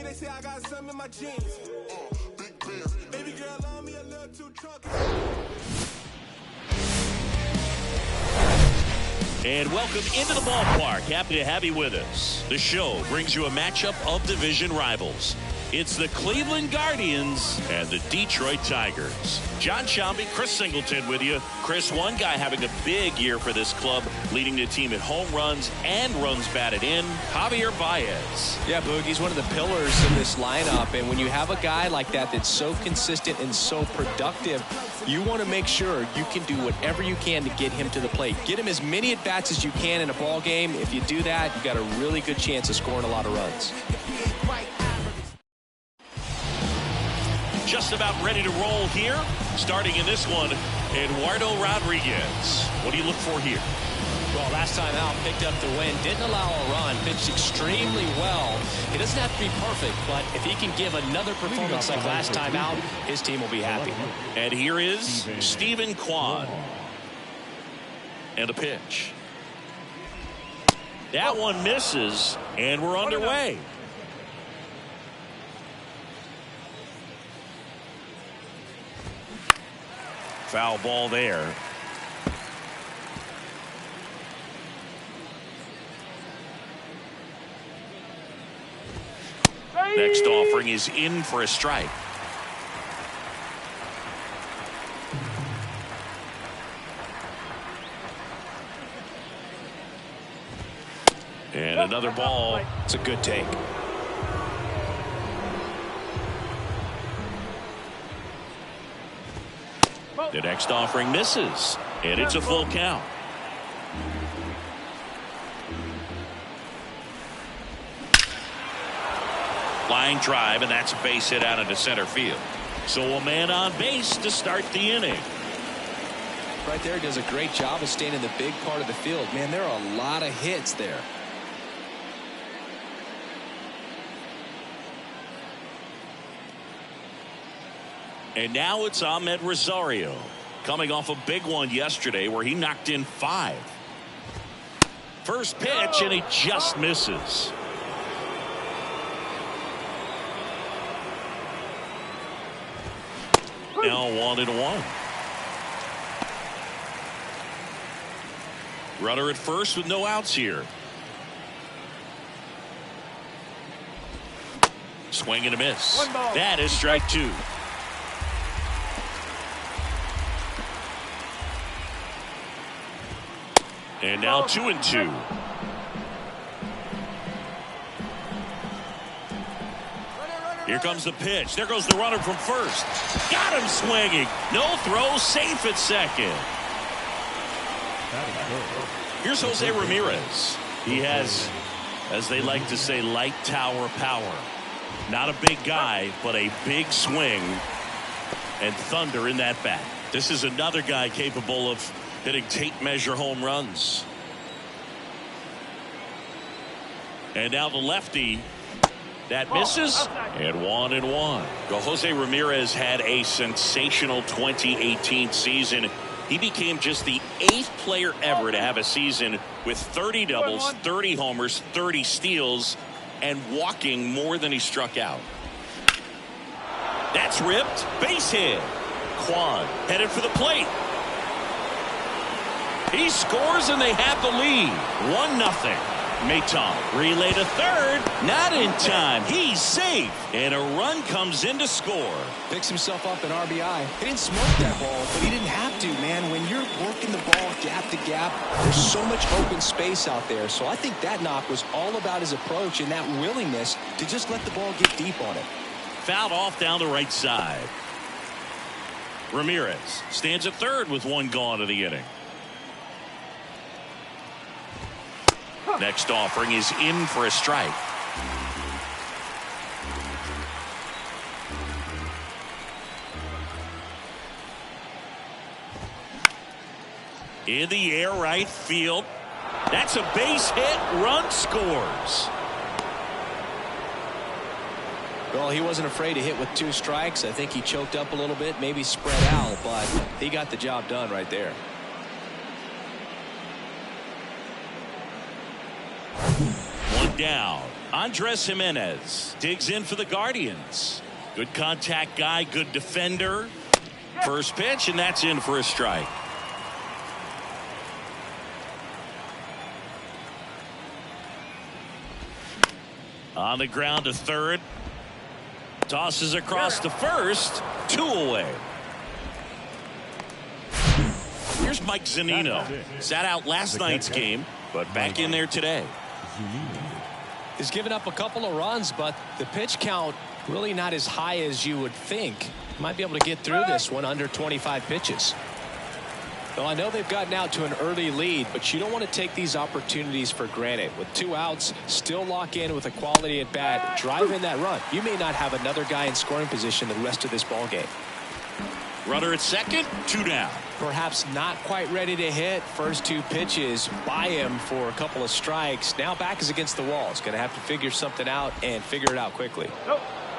they say I got some in my jeans. Big bands. Baby girl on me a little too drunk. And welcome into the ballpark. Happy to have you with us. The show brings you a matchup of division rivals. It's the Cleveland Guardians and the Detroit Tigers. John Shambi, Chris Singleton with you. Chris, one guy having a big year for this club, leading the team in home runs and runs batted in, Javier Baez. Yeah, Boog, he's one of the pillars in this lineup. And when you have a guy like that that's so consistent and so productive, you want to make sure you can do whatever you can to get him to the plate. Get him as many at-bats as you can in a ball game. If you do that, you got a really good chance of scoring a lot of runs. Just about ready to roll here. Starting in this one, Eduardo Rodriguez. What do you look for here? Well, last time out, picked up the win, didn't allow a run, pitched extremely well. He doesn't have to be perfect, but if he can give another performance like last time out, his team will be happy. And here is Steven Kwan. And a pitch. That one misses, and we're underway. Foul ball there. Next offering is in for a strike. And another ball. It's a good take. The next offering misses, and it's a full count. Line drive, and that's a base hit out into center field. So a man on base to start the inning. Right there, does a great job of staying in the big part of the field. Man, there are a lot of hits there. And now it's Ahmed Rosario, coming off a big one yesterday where he knocked in 5. First pitch, and he just misses. Now 1-1. Runner at first with no outs here. Swing and a miss. That is strike 2. And now 2-2. Here comes the pitch. There goes the runner from first. Got him swinging. No throw, safe at second. Here's Jose Ramirez. He has, as they like to say, light tower power. Not a big guy, but a big swing and thunder in that bat. This is another guy capable of hitting tape measure home runs. And now the lefty. That misses. And 1-1. Well, Jose Ramirez had a sensational 2018 season. He became just the 8th player ever to have a season with 30 doubles, 30 homers, 30 steals, and walking more than he struck out. That's ripped. Base hit. Kwan headed for the plate. He scores and they have the lead. 1-0. Maton relay to third. Not in time. He's safe. And a run comes in to score. Picks himself up an RBI. He didn't smoke that ball, but he didn't have to, man. When you're working the ball gap to gap, there's so much open space out there. So I think that knock was all about his approach and that willingness to just let the ball get deep on it. Fouled off down the right side. Ramirez stands at third with 1 gone of the inning. Next offering is in for a strike. In the air, right field. That's a base hit. Run scores. Well, he wasn't afraid to hit with 2 strikes. I think he choked up a little bit, maybe spread out, but he got the job done right there. 1 down. Andres Jimenez digs in for the Guardians. Good contact guy, good defender. First pitch, and that's in for a strike. On the ground to third. Tosses across to first. 2 away. Here's Mike Zunino. Sat out last night's game, but back in there today. He's given up a couple of runs, but the pitch count really not as high as you would think. Might be able to get through this one under 25 pitches. Well, I know they've gotten out to an early lead, but you don't want to take these opportunities for granted. With 2 outs, still lock in with a quality at bat, drive in that run. You may not have another guy in scoring position the rest of this ball game. Runner at second, 2 down. Perhaps not quite ready to hit. First 2 pitches by him for a couple of strikes. Now back is against the wall. He's going to have to figure something out and figure it out quickly.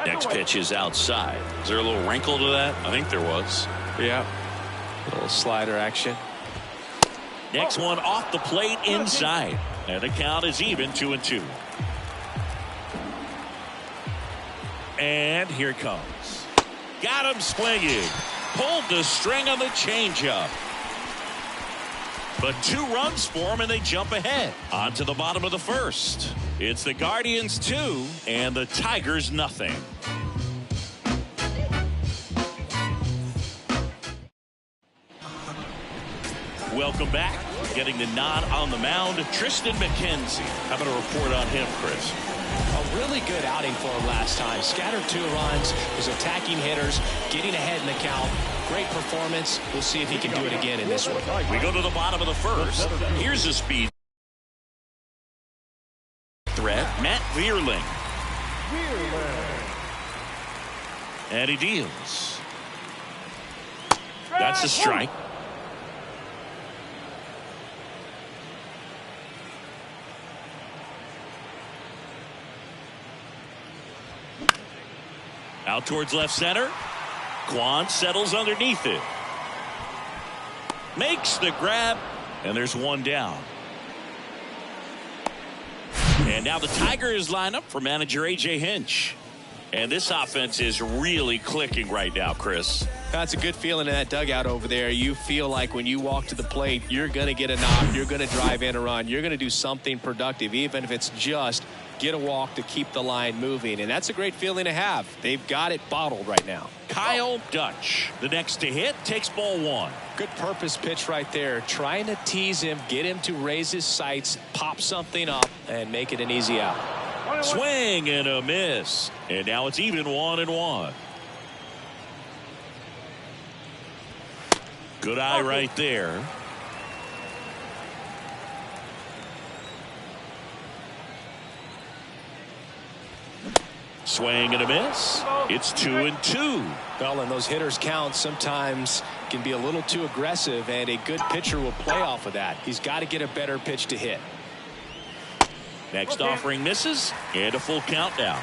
Next pitch is outside. Is there a little wrinkle to that? I think there was. Yeah. A little slider action. Next one off the plate inside. And the count is even 2-2. And here it comes. Got him swinging. Pulled the string on the changeup. But 2 runs for him, and they jump ahead. On to the bottom of the first. It's the Guardians 2 and the Tigers nothing. Welcome back. Getting the nod on the mound, Triston McKenzie. How about a report on him, Chris? A really good outing for him last time. Scattered 2 runs, was attacking hitters, getting ahead in the count. Great performance. We'll see if he can do it again in this one. We go to the bottom of the first. Here's a speed threat, Matt Vierling. And he deals. That's a strike. Out towards left center. Kwan settles underneath it. Makes the grab, and there's 1 down. And now the Tigers line up for manager A.J. Hinch. And this offense is really clicking right now, Chris. That's a good feeling in that dugout over there. You feel like when you walk to the plate, you're going to get a knock, you're going to drive in a run, you're going to do something productive, even if it's just get a walk to keep the line moving. And that's a great feeling to have. They've got it bottled right now. Kyle Dutch, the next to hit, takes ball 1. Good purpose pitch right there. Trying to tease him, get him to raise his sights, pop something up, and make it an easy out. Swing and a miss. And now it's even 1-1. Good eye right there. Swing and a miss. It's 2-2. Well, and those hitters count sometimes can be a little too aggressive, and a good pitcher will play off of that. He's got to get a better pitch to hit. Next offering misses, and a full count now.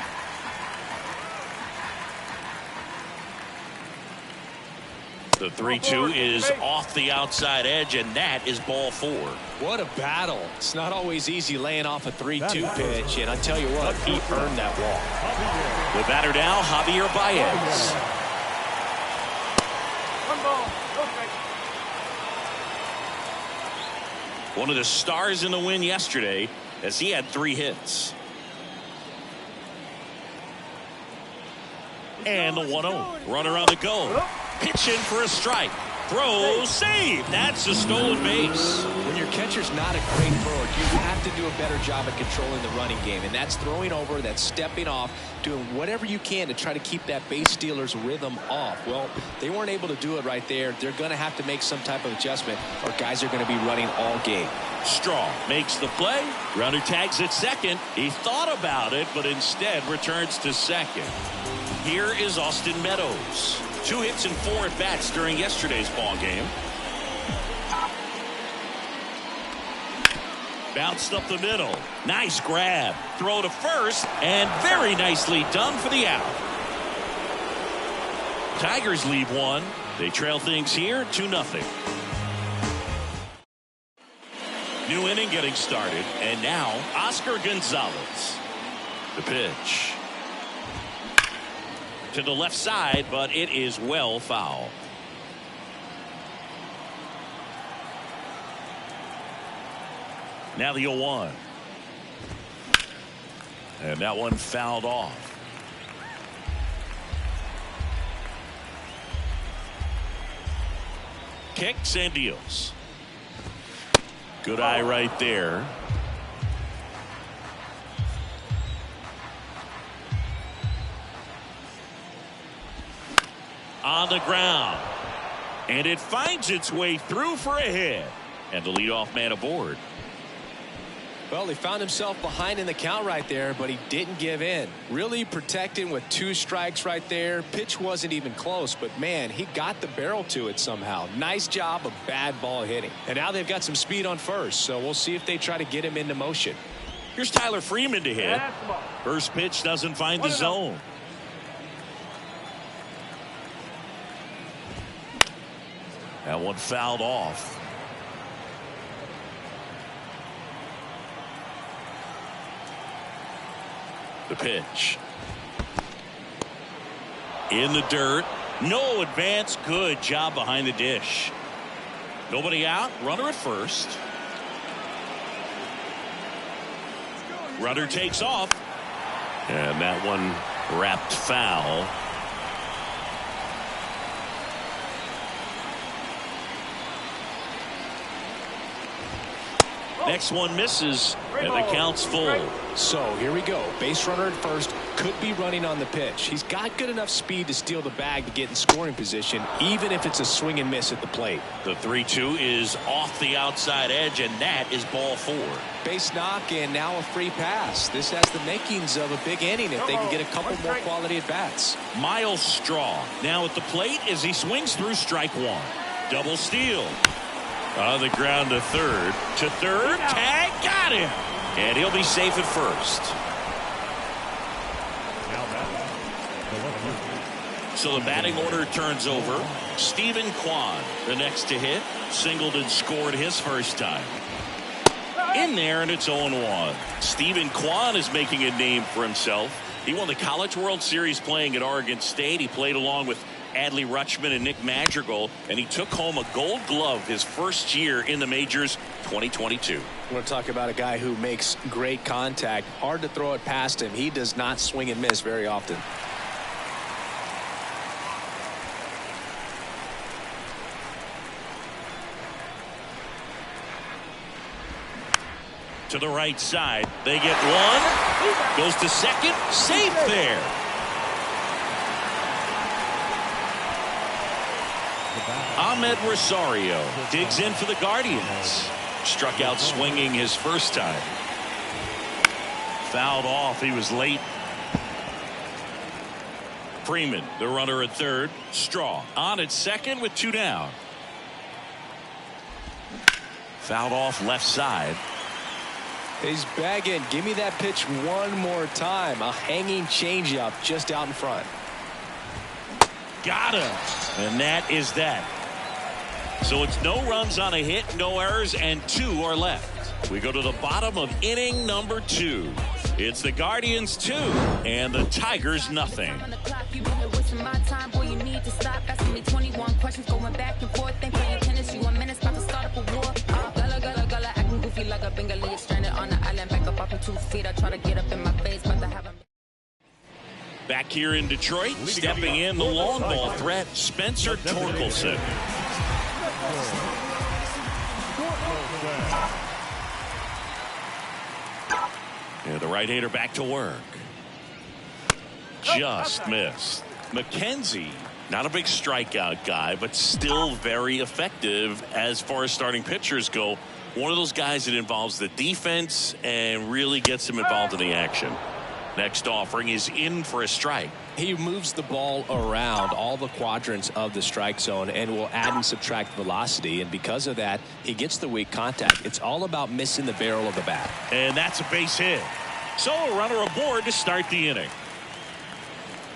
The 3-2 is off the outside edge, and that is ball 4. What a battle. It's not always easy laying off a 3-2 pitch, and I tell you what, he earned that walk. The batter now, Javier Baez. One of the stars in the win yesterday, as he had 3 hits. And the 1-0. Runner on the go. Pitch in for a strike. Throw, save. That's a stolen base. When your catcher's not a great thrower, you have to do a better job at controlling the running game. And that's throwing over, that's stepping off, doing whatever you can to try to keep that base stealer's rhythm off. Well, they weren't able to do it right there. They're going to have to make some type of adjustment, or guys are going to be running all game. Strong makes the play. Runner tags at second. He thought about it, but instead returns to second. Here is Austin Meadows. 2 hits and 4 at bats during yesterday's ball game. Bounced up the middle. Nice grab. Throw to first, and very nicely done for the out. Tigers leave 1. They trail things here 2-0. New inning getting started, and now Oscar Gonzalez. The pitch to the left side, but it is well foul. Now the 0-1. And that one fouled off. Kicks and deals. Good eye right there. On the ground. And it finds its way through for a hit. And the leadoff man aboard. Well, he found himself behind in the count right there, but he didn't give in. Really protecting with 2 strikes right there. Pitch wasn't even close, but man, he got the barrel to it somehow. Nice job of bad ball hitting. And now they've got some speed on first, so we'll see if they try to get him into motion. Here's Tyler Freeman to hit. First pitch doesn't find the zone. That one fouled off. The pitch. In the dirt. No advance. Good job behind the dish. Nobody out. Runner at first. Runner takes off. And that one wrapped foul. Next one misses, and the count's full. So here we go. Base runner at first, could be running on the pitch. He's got good enough speed to steal the bag to get in scoring position, even if it's a swing and miss at the plate. The 3-2 is off the outside edge, and that is ball 4. Base knock, and now a free pass. This has the makings of a big inning if they can get a couple more quality at bats. Miles Straw now at the plate as he swings through strike 1. Double steal. On the ground to third. To third. Tag. Got him. And he'll be safe at first. So the batting order turns over. Stephen Kwan, the next to hit. Singleton scored his first time. In there, and it's 0-1. Stephen Kwan is making a name for himself. He won the College World Series playing at Oregon State. He played along with Adley Rutschman and Nick Madrigal, and he took home a gold glove his first year in the majors, 2022. I want to talk about a guy who makes great contact. Hard to throw it past him. He does not swing and miss very often. To the right side. They get one. Goes to second. Safe there. Ahmed Rosario digs in for the Guardians. Struck out swinging his first time. Fouled off. He was late. Freeman, the runner at third. Straw on at second with 2 down. Fouled off left side. He's bagging. Give me that pitch one more time. A hanging changeup just out in front. Got him. And that is that. So it's no runs on a hit, no errors, and 2 are left. We go to the bottom of inning number 2. It's the Guardians 2 and the Tigers nothing. Back here in Detroit, stepping in the long ball threat, Spencer Torkelson. And the right-hander back to work. Just missed. McKenzie, not a big strikeout guy, but still very effective as far as starting pitchers go. One of those guys that involves the defense and really gets him involved in the action. Next offering is in for a strike. He moves the ball around all the quadrants of the strike zone and will add and subtract velocity. And because of that, he gets the weak contact. It's all about missing the barrel of the bat. And that's a base hit. So a runner aboard to start the inning.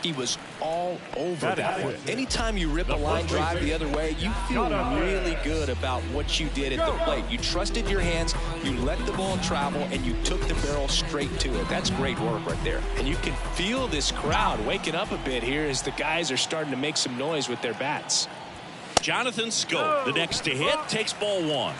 He was all over that one. Anytime you rip a line drive the other way, you feel really good about what you did at the plate. You trusted your hands, you let the ball travel, and you took the barrel straight to it. That's great work right there. And you can feel this crowd waking up a bit here as the guys are starting to make some noise with their bats. Jonathan Schoop, the next to hit, takes ball one.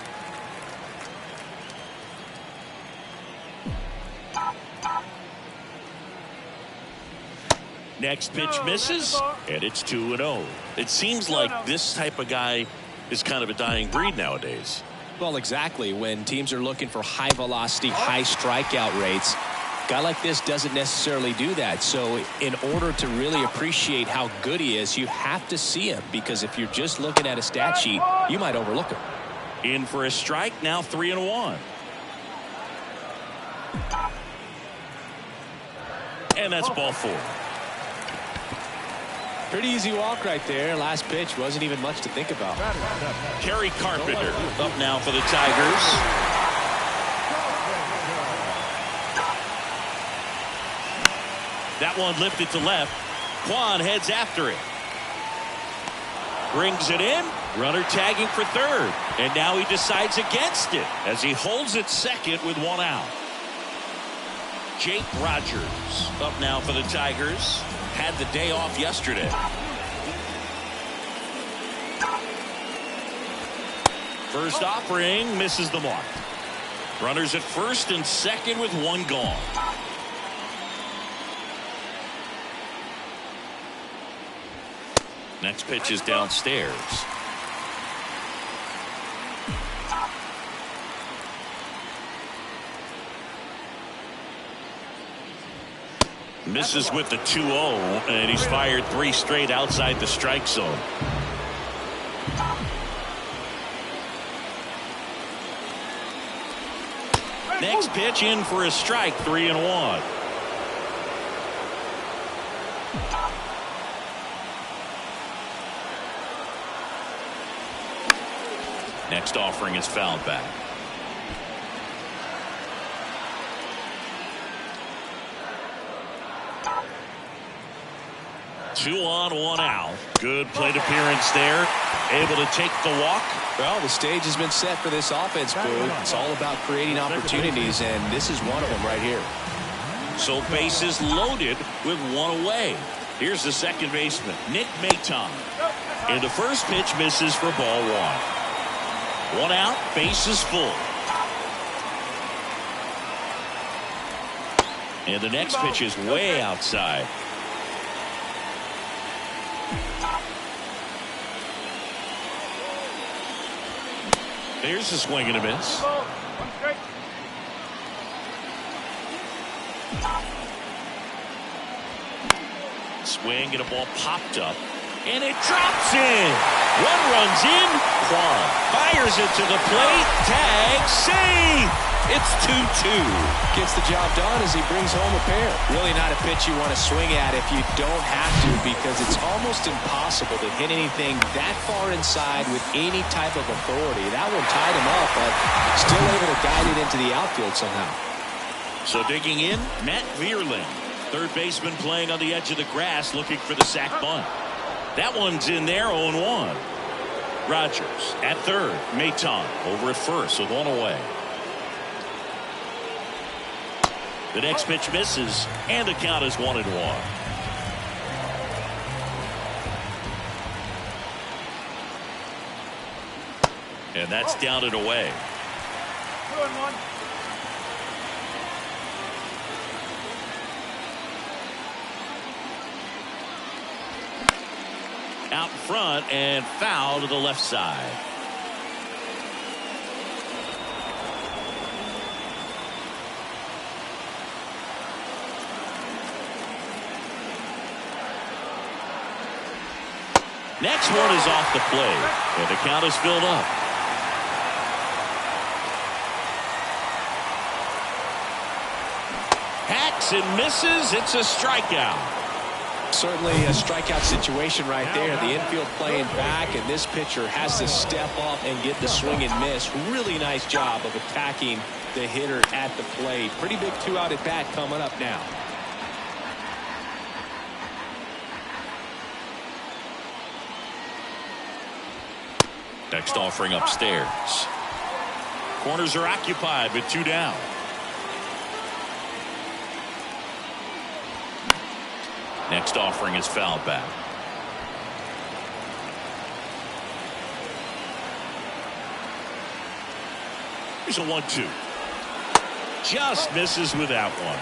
Next pitch misses, and it's 2-0. It seems like this type of guy is kind of a dying breed nowadays. Well, exactly. When teams are looking for high velocity, high strikeout rates, a guy like this doesn't necessarily do that. So in order to really appreciate how good he is, you have to see him, because if you're just looking at a stat sheet, you might overlook him. In for a strike, now 3-1. And that's ball four. Pretty easy walk right there. Last pitch wasn't even much to think about. Kerry Carpenter up now for the Tigers. That one lifted to left. Kwan heads after it. Brings it in. Runner tagging for third. And now he decides against it as he holds it second with one out. Jake Rogers up now for the Tigers. Had the day off yesterday. First offering misses the mark. Runners at first and second with one gone. Next pitch is downstairs. Misses with the 2-0, and he's fired 3 straight outside the strike zone. Next pitch in for a strike, 3-1. Next offering is fouled back. Two on, one out. Good plate appearance there. Able to take the walk. Well, the stage has been set for this offense, Boo. It's all about creating opportunities, and this is one of them right here. So bases loaded with one away. Here's the second baseman, Nick Maton. And the first pitch misses for ball one. One out, bases full. And the next pitch is way outside. There's a swing and a miss. Swing and a ball popped up. And it drops in. One runs in. Kwan fires it to the plate. Tag, save. It's 2-2. Gets the job done as he brings home a pair. Really not a pitch you want to swing at if you don't have to, because it's almost impossible to hit anything that far inside with any type of authority. That one tied him up, but still able to guide it into the outfield somehow. So digging in, Matt Vierling. Third baseman playing on the edge of the grass looking for the sac bunt. That one's in there, 0-1. Rogers at third. Maton over at first with one away. The next pitch misses, and the count is 1-1. And that's down and away. 2-1. Out in front and foul to the left side. Next one is off the plate, and the count is filled up. Hacks and misses. It's a strikeout. Certainly a strikeout situation right there. The infield playing back, and this pitcher has to step up and get the swing and miss. Really nice job of attacking the hitter at the plate. Pretty big 2-out at bat coming up now. Next offering upstairs. Corners are occupied with 2 down. Next offering is fouled back. Here's a 1-2. Just misses with that one.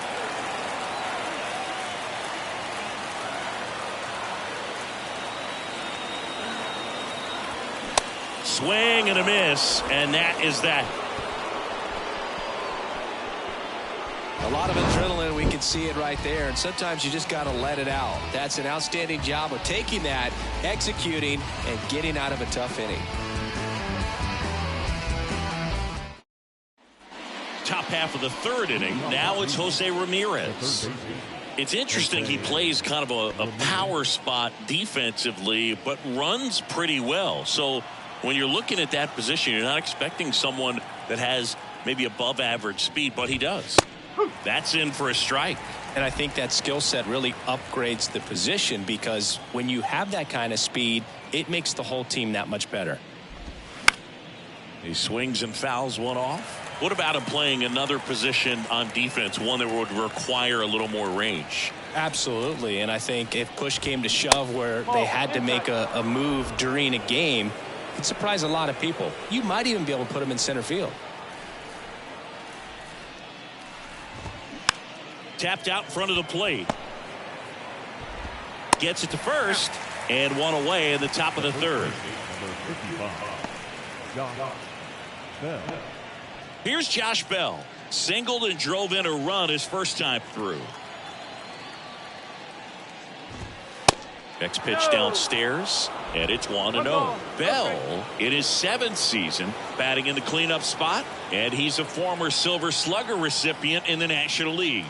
Swing and a miss, and that is that. A lot of adrenaline, we can see it right there, and sometimes you just got to let it out. That's an outstanding job of taking that, executing, and getting out of a tough inning. Top half of the 3rd inning. Now it's Jose Ramirez. It's interesting, he plays kind of a power spot defensively, but runs pretty well. So when you're looking at that position, you're not expecting someone that has maybe above average speed, but he does. That's in for a strike. And I think that skill set really upgrades the position, because when you have that kind of speed, it makes the whole team that much better. He swings and fouls one off. What about him playing another position on defense, one that would require a little more range? Absolutely, and I think if push came to shove where they had to make a move during a game, it'd surprise a lot of people. You might even be able to put him in center field. Tapped out in front of the plate. Gets it to first, and one away in the top of the 3rd. Here's Josh Bell. Singled and drove in a run his first time through. Next pitch downstairs, and it's 1-0. Bell in his 7th season batting in the cleanup spot, and he's a former Silver Slugger recipient in the National League.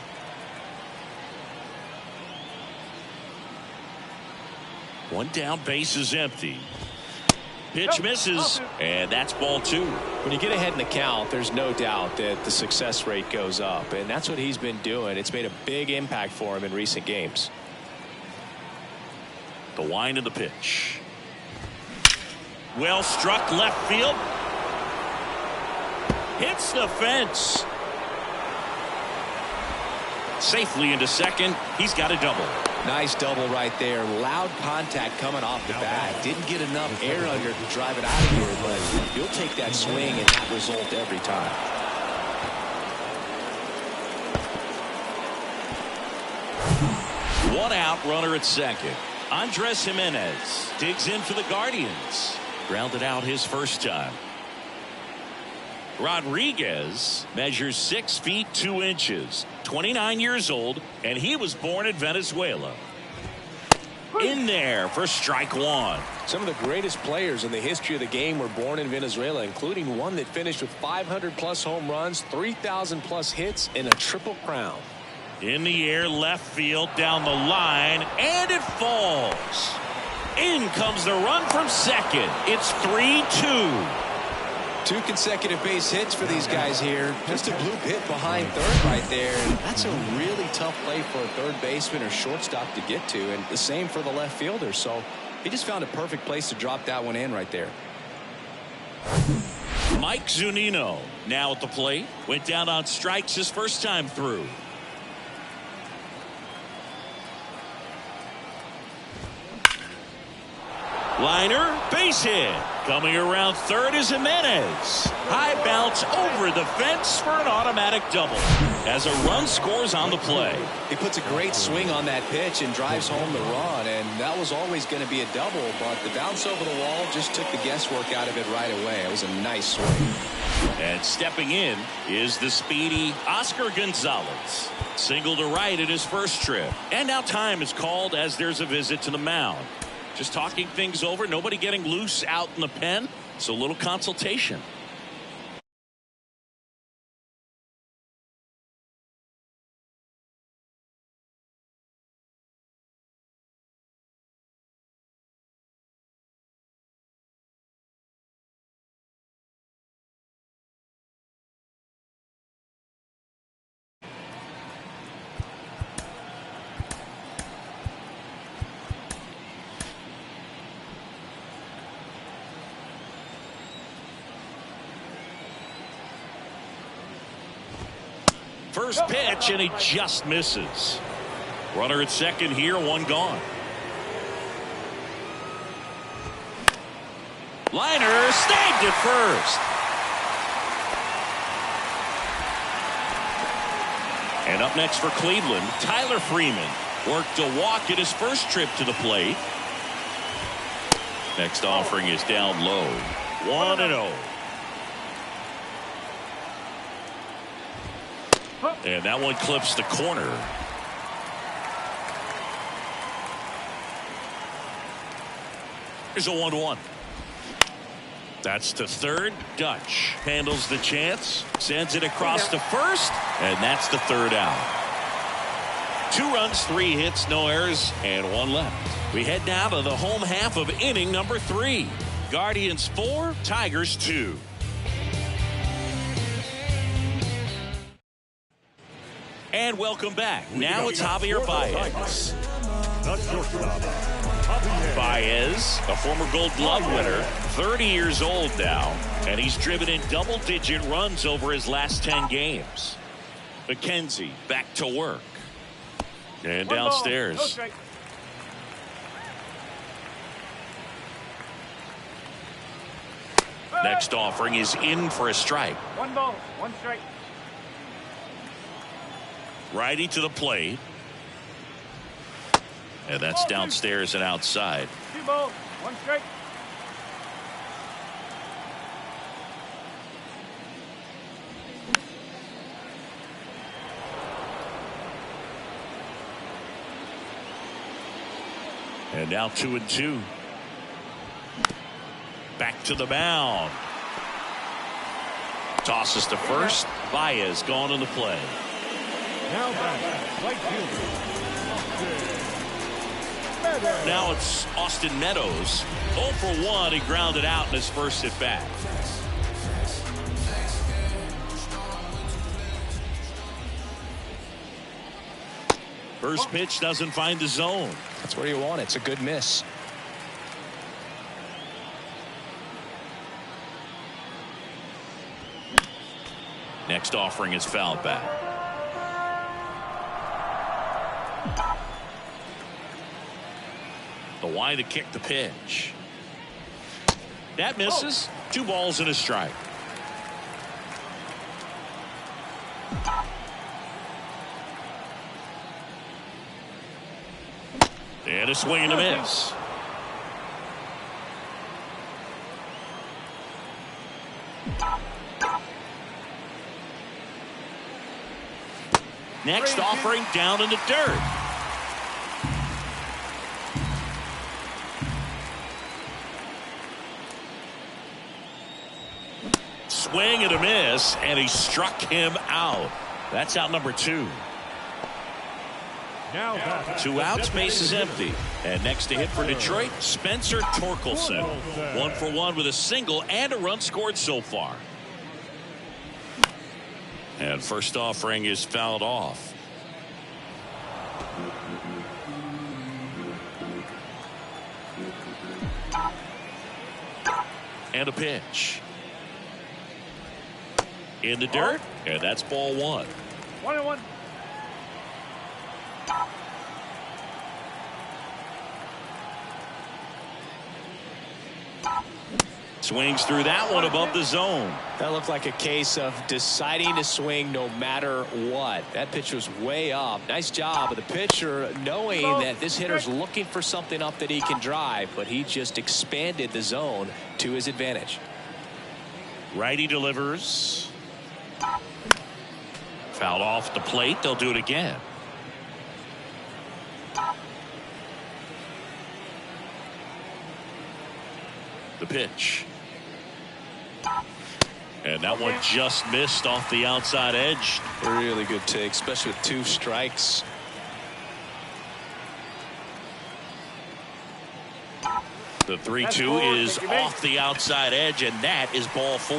One down, base is empty. Pitch misses, and that's ball 2. When you get ahead in the count, there's no doubt that the success rate goes up, and that's what he's been doing. It's made a big impact for him in recent games. The wind of the pitch. Well struck left field. Hits the fence. Safely into second. He's got a double. Nice double right there. Loud contact coming off the bat. Didn't get enough air under to drive it out of here, but you'll take that swing and that result every time. One out, runner at second. Andres Jimenez digs in for the Guardians. Grounded out his first time. Rodriguez measures 6 feet 2 inches, 29 years old, and he was born in Venezuela. In there for strike 1. Some of the greatest players in the history of the game were born in Venezuela, including one that finished with 500+ home runs, 3,000+ hits, and a triple crown. In the air, left field, down the line, and it falls. In comes the run from second. It's 3-2. 2 consecutive base hits for these guys here. Just a bloop hit behind third right there. And that's a really tough play for a third baseman or shortstop to get to. And the same for the left fielder. So he just found a perfect place to drop that one in right there. Mike Zunino now at the plate. Went down on strikes his first time through. Liner, base hit. Coming around third is Jimenez. High bounce over the fence for an automatic double as a run scores on the play. He puts a great swing on that pitch and drives home the run, and that was always going to be a double, but the bounce over the wall just took the guesswork out of it right away. It was a nice swing. And stepping in is the speedy Oscar Gonzalez. Single to right at his first trip. And now time is called as there's a visit to the mound. Just talking things over, nobody getting loose out in the pen, so a little consultation. First pitch, and he just misses. Runner at second here, one gone. Liner snagged at first. And up next for Cleveland, Tyler Freeman worked a walk at his first trip to the plate. Next offering is down low. 1-0. And that one clips the corner. Here's a 1-1. That's to third. Dutch handles the chance, sends it across to first, and that's the third out. 2 runs, 3 hits, no errors, and 1 left. We head now to the home half of inning number 3. Guardians 4, Tigers 2. And welcome back. Now it's Javier Baez. Baez, a former Gold Glove winner, 30 years old now, and he's driven in double-digit runs over his last 10 games. McKenzie back to work. And downstairs. Next offering is in for a strike. 1 ball, 1 strike. Righty to the plate. And that's downstairs and outside. 2 balls, 1 strike. And now 2-2. Back to the mound. Tosses to first. Baez gone in the play. Now back, right fielder. Now it's Austin Meadows. 0 for 1. He grounded out in his first at bat. First pitch doesn't find the zone. That's where you want it. It's a good miss. Next offering is fouled back. The Y to kick the pitch. That misses. 2 balls and a strike. And a swing and a miss. Next offering down in the dirt. Swing and a miss, and he struck him out. That's out number 2. Now 2 outs, base is empty. And next to hit for Detroit, Spencer Torkelson. 1 for 1 with a single and a run scored so far. And first offering is fouled off. And a pitch. In the dirt, and that's ball 1. 1-1. Swings through that one above the zone. That looked like a case of deciding to swing no matter what. That pitch was way up. Nice job of the pitcher knowing that this hitter's looking for something up that he can drive, but he just expanded the zone to his advantage. Righty delivers. Fouled off the plate. They'll do it again. The pitch. And that one just missed off the outside edge. Really good take, especially with 2 strikes. The 3-2 is off the outside edge, and that is ball 4.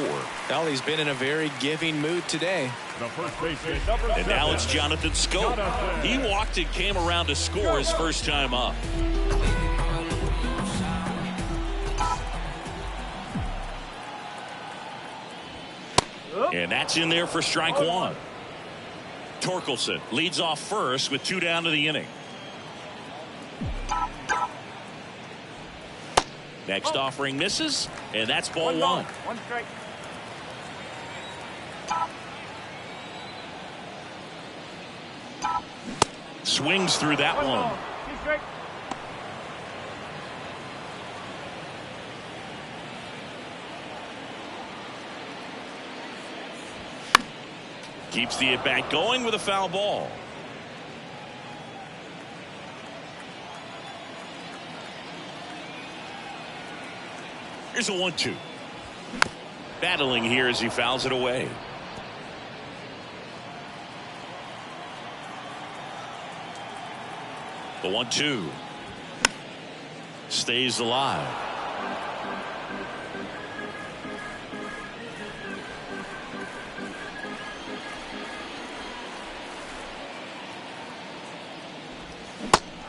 Well, he's been in a very giving mood today. The first baseman, And now it's Jonathan Schoop. He walked and came around to score his first time up. And that's in there for strike 1. Torkelson leads off first with 2 down to the inning. Next offering misses, and that's ball 1. 1 strike. Swings through that 1 one. ball. 2 strike. Keeps the at-bat going with a foul ball. Here's a 1-2. Battling here as he fouls it away. The 1-2 stays alive.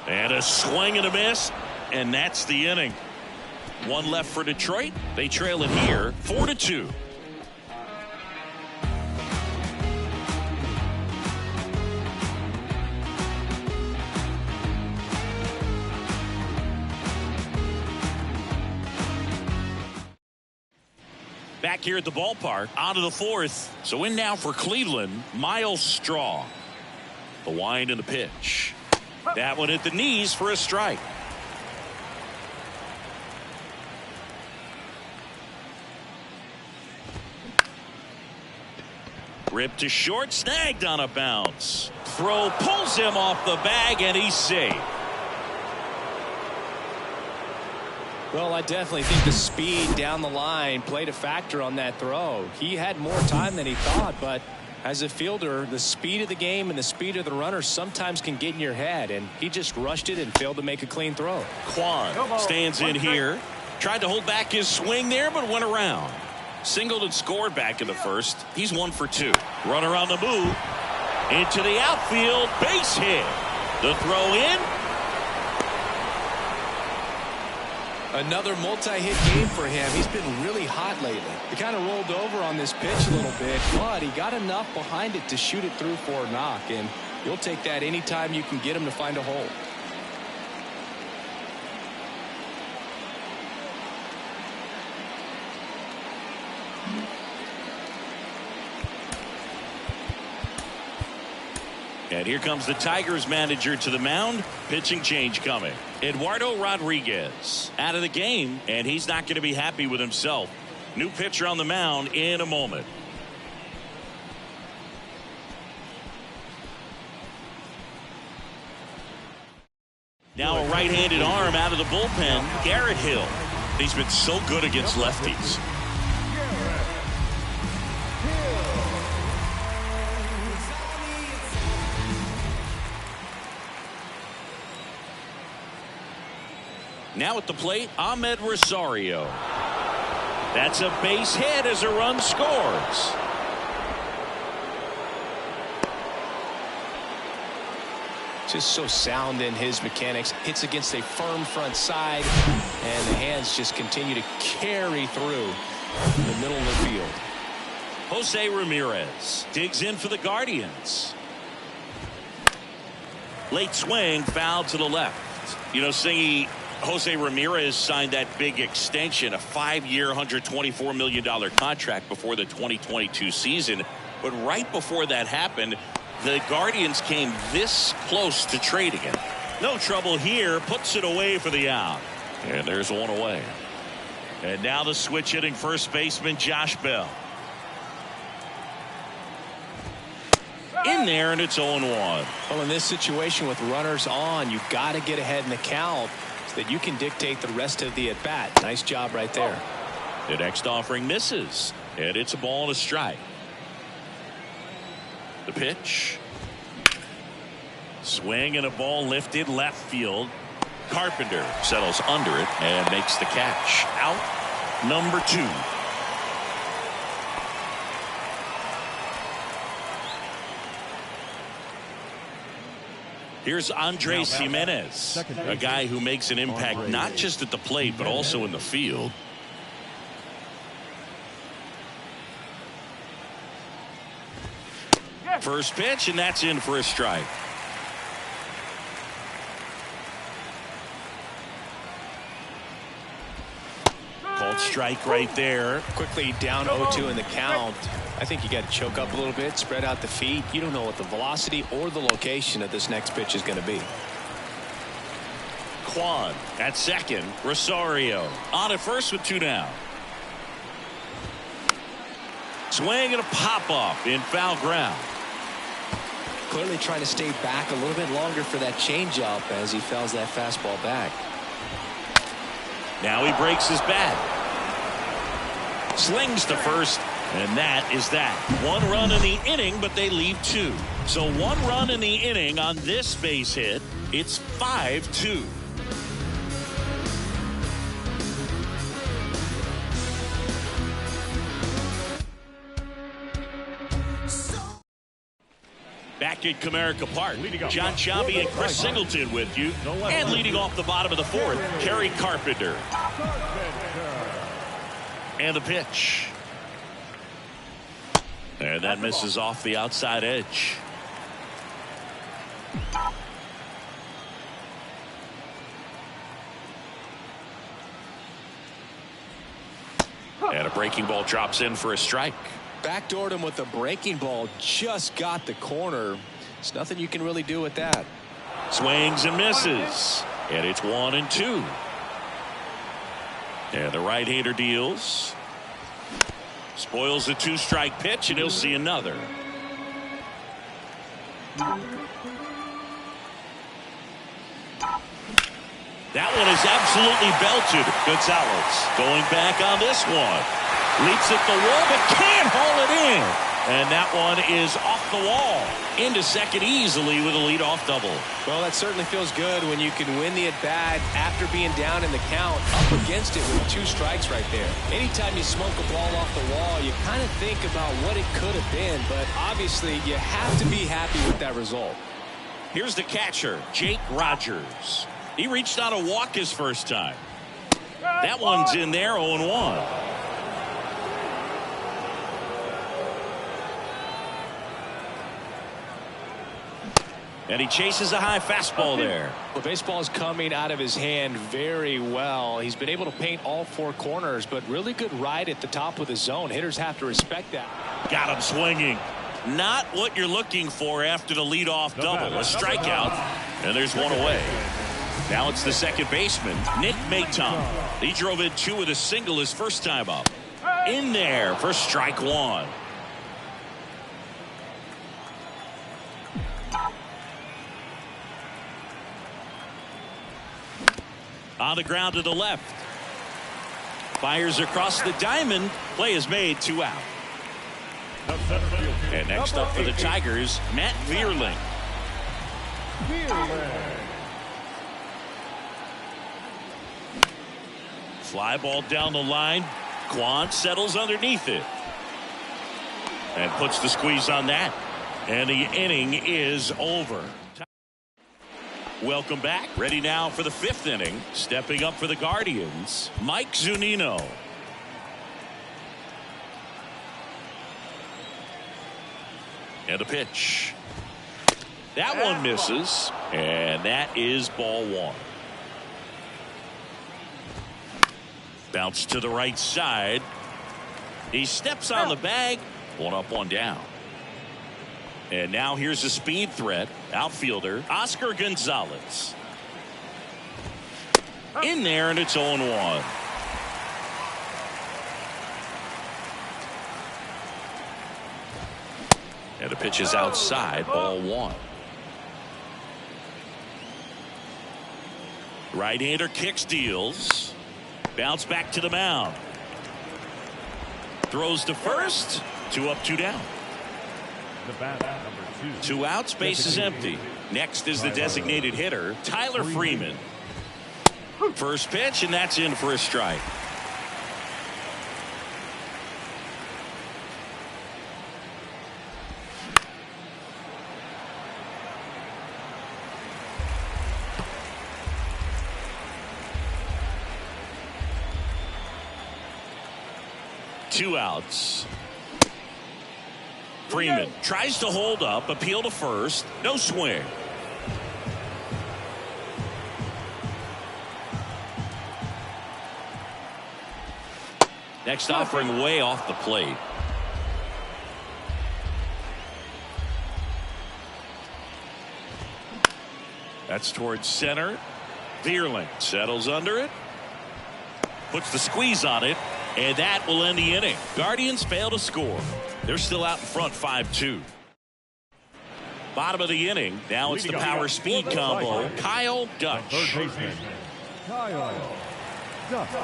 And a swing and a miss, and that's the inning. 1 left for Detroit. They trail it here 4-2. Back here at the ballpark, on to the 4th. So in now for Cleveland, Miles Straw. The wind and the pitch. That one at the knees for a strike. Ripped to short, snagged on a bounce. Throw pulls him off the bag, and he's safe. Well, I definitely think the speed down the line played a factor on that throw. He had more time than he thought, but as a fielder, the speed of the game and the speed of the runner sometimes can get in your head, and he just rushed it and failed to make a clean throw. Quan stands in here. Tried to hold back his swing there, but went around. Singled and scored back in the first. He's 1 for 2. Runner on the move. Into the outfield. Base hit. The throw in. Another multi-hit game for him. He's been really hot lately. He kind of rolled over on this pitch a little bit, but he got enough behind it to shoot it through for a knock, and you'll take that anytime you can get him to find a hole. And here comes the Tigers manager to the mound. Pitching change coming. Eduardo Rodriguez out of the game, and he's not going to be happy with himself. New pitcher on the mound in a moment. Now a right-handed arm out of the bullpen, Garrett Hill. He's been so good against lefties. Now at the plate, Ahmed Rosario. That's a base hit as a run scores. Just so sound in his mechanics. Hits against a firm front side, and the hands just continue to carry through the middle of the field. Jose Ramirez digs in for the Guardians. Late swing, foul to the left. You know, Singy, Jose Ramirez signed that big extension, a 5-year, $124 million contract before the 2022 season. But right before that happened, the Guardians came this close to trading him. No trouble here, puts it away for the out. And there's one away. And now the switch hitting first baseman Josh Bell. In there, and it's 0-1. Well, in this situation with runners on, you've got to get ahead in the count so that you can dictate the rest of the at-bat. Nice job right there. The next offering misses, and it's a ball and a strike. The pitch. Swing and a ball lifted left field. Carpenter settles under it and makes the catch. Out number 2. Here's Andres Jimenez, a guy who makes an impact not just at the plate but also in the field. First pitch, and that's in for a strike. Called strike right there. Quickly down 0-2 in the count. I think you got to choke up a little bit, spread out the feet. You don't know what the velocity or the location of this next pitch is going to be. Kwan at second. Rosario on at first with 2 down. Swing and a pop-up in foul ground. Clearly trying to stay back a little bit longer for that changeup as he fouls that fastball back. Now he breaks his bat. Slings to first, and that is that. 1 run in the inning, but they leave 2. So 1 run in the inning on this base hit. It's 5-2. Back at Comerica Park, John Sciambi and Chris Singleton with you. And leading off the bottom of the 4th, Kerry Carpenter. And the pitch. And that misses off the outside edge. And a breaking ball drops in for a strike. Backdoored him with a breaking ball, just got the corner. There's nothing you can really do with that. Swings and misses. And it's 1-2. And the right-hander deals. Spoils the 2-strike pitch, and he'll see another. That one is absolutely belted. Gonzalez going back on this one. Leaps at the wall, but can't haul it in. And that one is off the wall. Into second easily with a leadoff double. Well, that certainly feels good when you can win the at-bat after being down in the count, up against it with 2 strikes right there. Anytime you smoke a ball off the wall, you kind of think about what it could have been, but obviously you have to be happy with that result. Here's the catcher, Jake Rogers. He reached out a walk his first time. That one's in there, 0-1. And he chases a high fastball there. The baseball is coming out of his hand very well. He's been able to paint all 4 corners, but really good ride at the top of the zone. Hitters have to respect that. Got him swinging. Not what you're looking for after the leadoff double. A strikeout, and there's 1 away. Now it's the second baseman, Nick Maton. He drove in 2 with a single his first time up. In there for strike 1. On the ground to the left. Fires across the diamond. Play is made, 2 out. And next up for the Tigers, Matt Vierling. Fly ball down the line. Kwan settles underneath it. And puts the squeeze on that. And the inning is over. Welcome back. Ready now for the 5th inning. Stepping up for the Guardians, Mike Zunino. And a pitch. That one misses. And that is ball 1. Bounce to the right side. He steps on the bag. 1 up, 1 down. And now here's a speed threat. Outfielder Oscar Gonzalez. In there, and it's 0-1. And the pitch is outside, ball 1. Right-hander kicks, deals. Bounce back to the mound. Throws to first. 2 up, 2 down. The bat, number 2. 2 outs, base is empty. Next is the designated hitter, Tyler Freeman. First pitch, and that's in for a strike. Two outs. Freeman tries to hold up, appeal to first, no swing. Next offering way off the plate. That's towards center. Vierling settles under it. Puts the squeeze on it. And that will end the inning. Guardians fail to score. They're still out in front 5-2. Bottom of the inning. Now it's the power speed combo. Kyle Dutch. Third baseman, Kyle Dutch.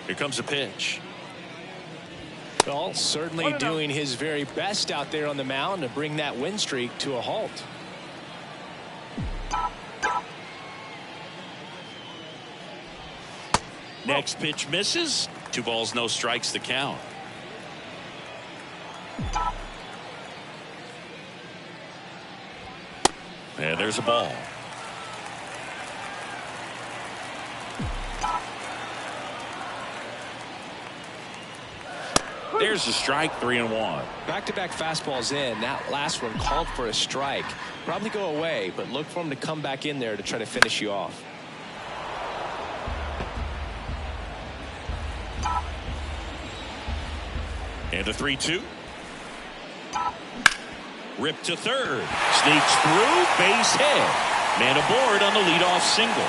Here comes a pitch. Well, certainly doing his very best out there on the mound to bring that win streak to a halt. Next pitch misses. 2 balls, no strikes to count. And there's a ball. There's a strike, 3-1. Back-to-back fastballs in. That last one called for a strike. Probably go away, but look for him to come back in there to try to finish you off. And a 3-2. Ripped to third. Sneaks through. Base hit. Man aboard on the leadoff single.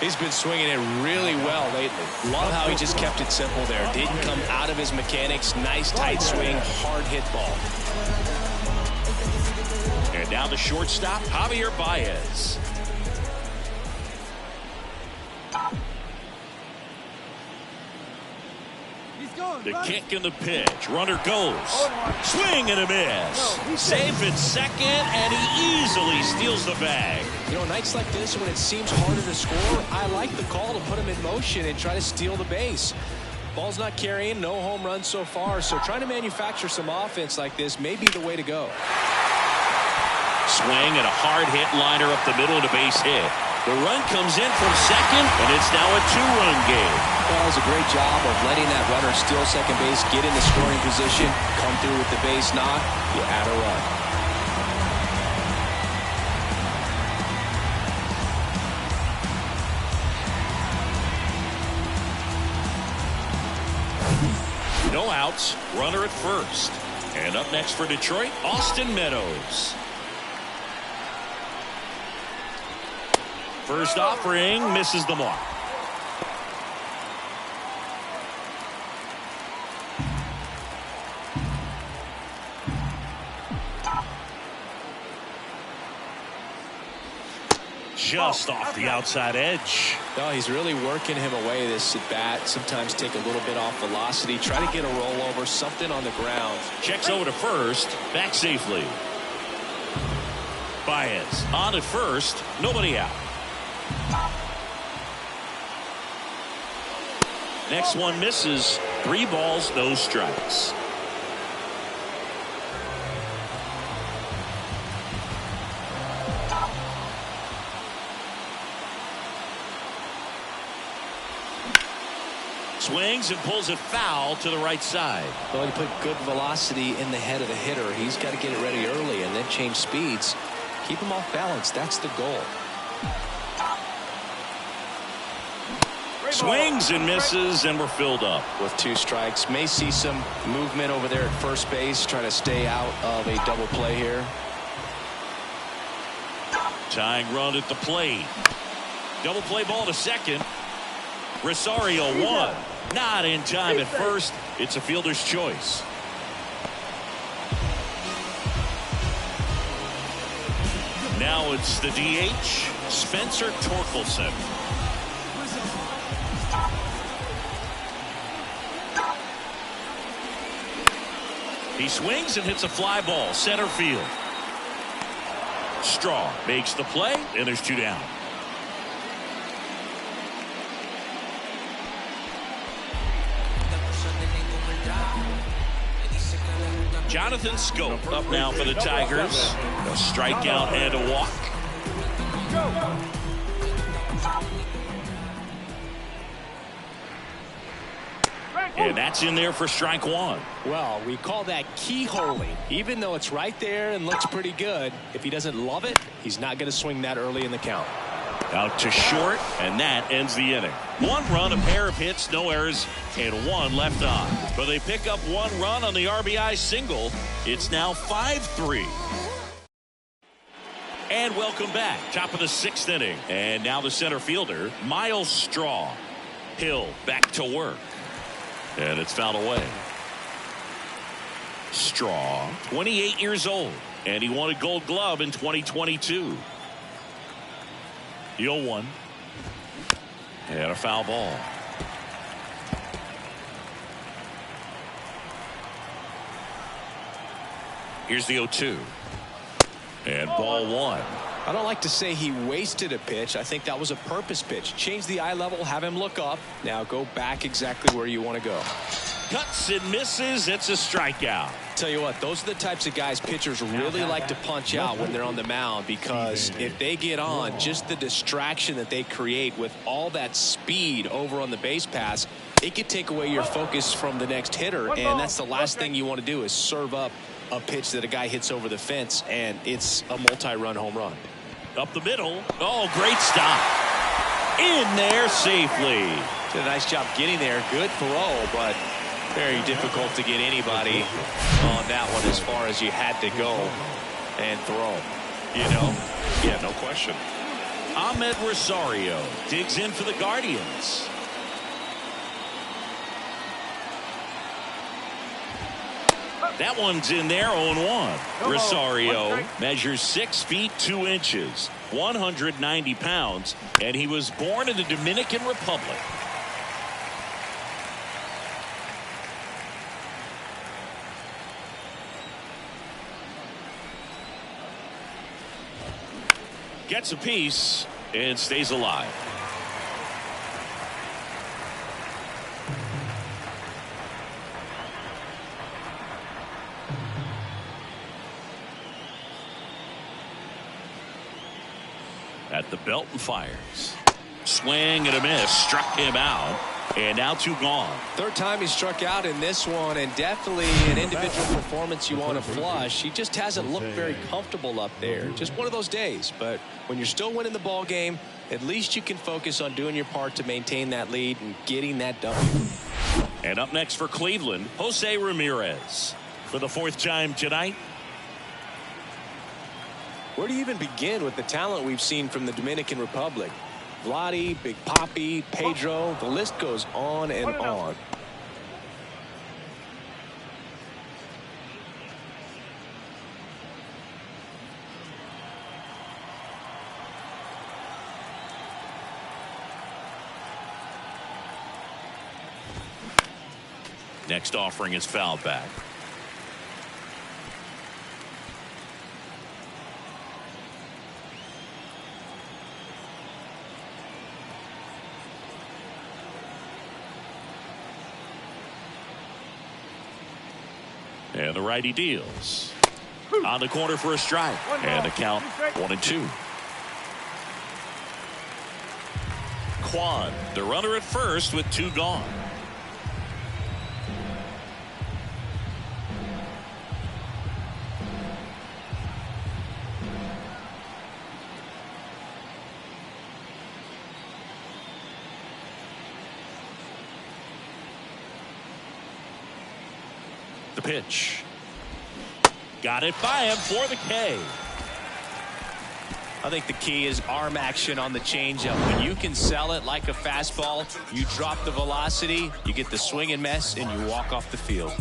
He's been swinging it really well lately. Love how he just kept it simple there. Didn't come out of his mechanics. Nice tight swing. Hard hit ball. And now the shortstop, Javier Baez. The kick and the pitch. Runner goes. Swing and a miss. Safe at second, and he easily steals the bag. You know, nights like this when it seems harder to score, I like the call to put him in motion and try to steal the base. Ball's not carrying, no home runs so far, so trying to manufacture some offense like this may be the way to go. Swing and a hard hit liner up the middle of the base hit. The run comes in from second, and it's now a 2-run game. Well, it's a great job of letting that runner steal second base, get in the scoring position, come through with the base knock, you add a run. No outs, runner at first. And up next for Detroit, Austin Meadows. First offering misses the mark. Just off the outside edge. No, he's really working him away this at bat. Sometimes take a little bit off velocity. Try to get a rollover, something on the ground. Checks over to first. Back safely. Baez on at first. Nobody out. Next one misses. 3 balls, no strikes. Swings and pulls it foul to the right side. Well, you put good velocity in the head of the hitter. He's got to get it ready early and then change speeds. Keep him off balance. That's the goal. Swings and misses, and we're filled up. With 2 strikes. May see some movement over there at first base, trying to stay out of a double play here. Tying run at the plate. Double play ball to second. Rosario 1. Not in time at first. It's a fielder's choice. Now it's the DH, Spencer Torkelson. He swings and hits a fly ball center field. Straw makes the play, and there's 2 down. Jonathan Scope up now for the Tigers. A strikeout and a walk. And that's in there for strike one. Well, we call that keyholing. Even though it's right there and looks pretty good, if he doesn't love it, he's not going to swing that early in the count. Out to short, and that ends the inning. 1 run, a pair of hits, no errors, and 1 left on. But they pick up 1 run on the RBI single. It's now 5-3. And welcome back. Top of the 6th inning. And now the center fielder, Miles Straw. Hill back to work. And it's fouled away. Straw, 28 years old, and he won a Gold Glove in 2022. 0-1. And a foul ball. Here's the 0-2. And ball 1. I don't like to say he wasted a pitch. I think that was a purpose pitch. Change the eye level, have him look up. Now go back exactly where you want to go. Cuts and misses. It's a strikeout. Tell you what, those are the types of guys pitchers really like to punch out when they're on the mound, because if they get on, just the distraction that they create with all that speed over on the base pass, it could take away your focus from the next hitter, and that's the last thing you want to do, is serve up a pitch that a guy hits over the fence, and it's a multi-run home run. Up the middle. Oh, great stop. In there safely. Did a nice job getting there. Good throw, but very difficult to get anybody on that one as far as you had to go and throw. You know? Yeah, no question. Ahmed Rosario digs in for the Guardians. That one's in there, 0-1. Rosario measures 6 feet 2 inches, 190 pounds, and he was born in the Dominican Republic. Gets a piece and stays alive. At the belt and fires. Swing and a miss. Struck him out. And now 2 gone. Third time he struck out in this one, and definitely an individual performance you want to flush. He just hasn't looked very comfortable up there. Just one of those days. But when you're still winning the ball game, at least you can focus on doing your part to maintain that lead and getting that W. And up next for Cleveland, Jose Ramirez. For the 4th time tonight. Where do you even begin with the talent we've seen from the Dominican Republic? Vladdy, Big Papi, Pedro, the list goes on and on. Next offering is fouled back. And the righty deals. On the corner for a strike. And the count 1-2. Kwan, the runner at first with 2 gone. The pitch. Got it by him for the K. I think the key is arm action on the changeup. When you can sell it like a fastball, you drop the velocity, you get the swing and miss, and you walk off the field.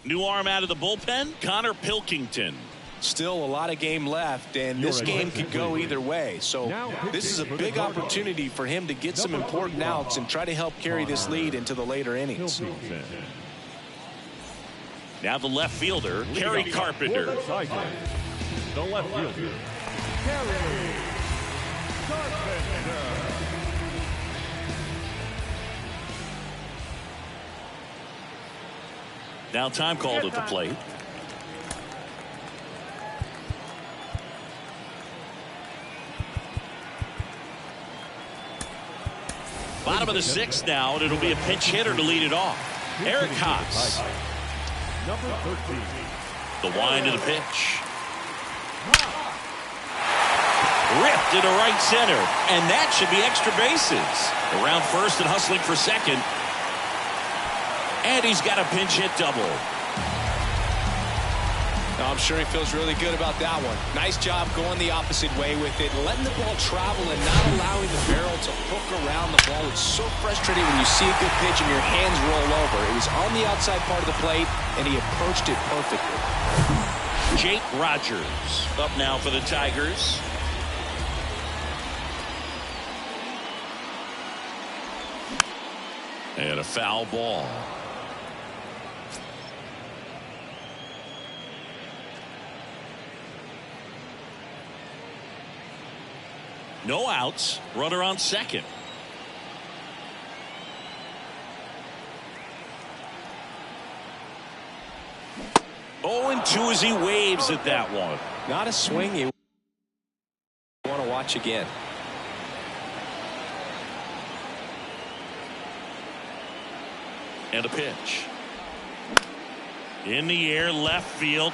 New arm out of the bullpen, Connor Pilkington. Still a lot of game left, and this game could go either way. So this is a big opportunity for him to get some important outs and try to help carry this lead into the later innings. Now the left fielder, Kerry Carpenter. The left fielder, Kerry Now time called at the plate. Bottom of the sixth now, and it'll be a pinch hitter to lead it off. Eric Haas. Number 13. The wind of the pitch. Ripped into right center, and that should be extra bases. Around first and hustling for second. And he's got a pinch hit double. I'm sure he feels really good about that one. Nice job going the opposite way with it, letting the ball travel and not allowing the barrel to hook around the ball. It's so frustrating when you see a good pitch and your hands roll over. It was on the outside part of the plate, and he approached it perfectly. Jake Rogers up now for the Tigers. And a foul ball. No outs. Runner on second. Oh, and 2 as he waves at that one. Not a swing you want to watch again. And a pitch. In the air, left field.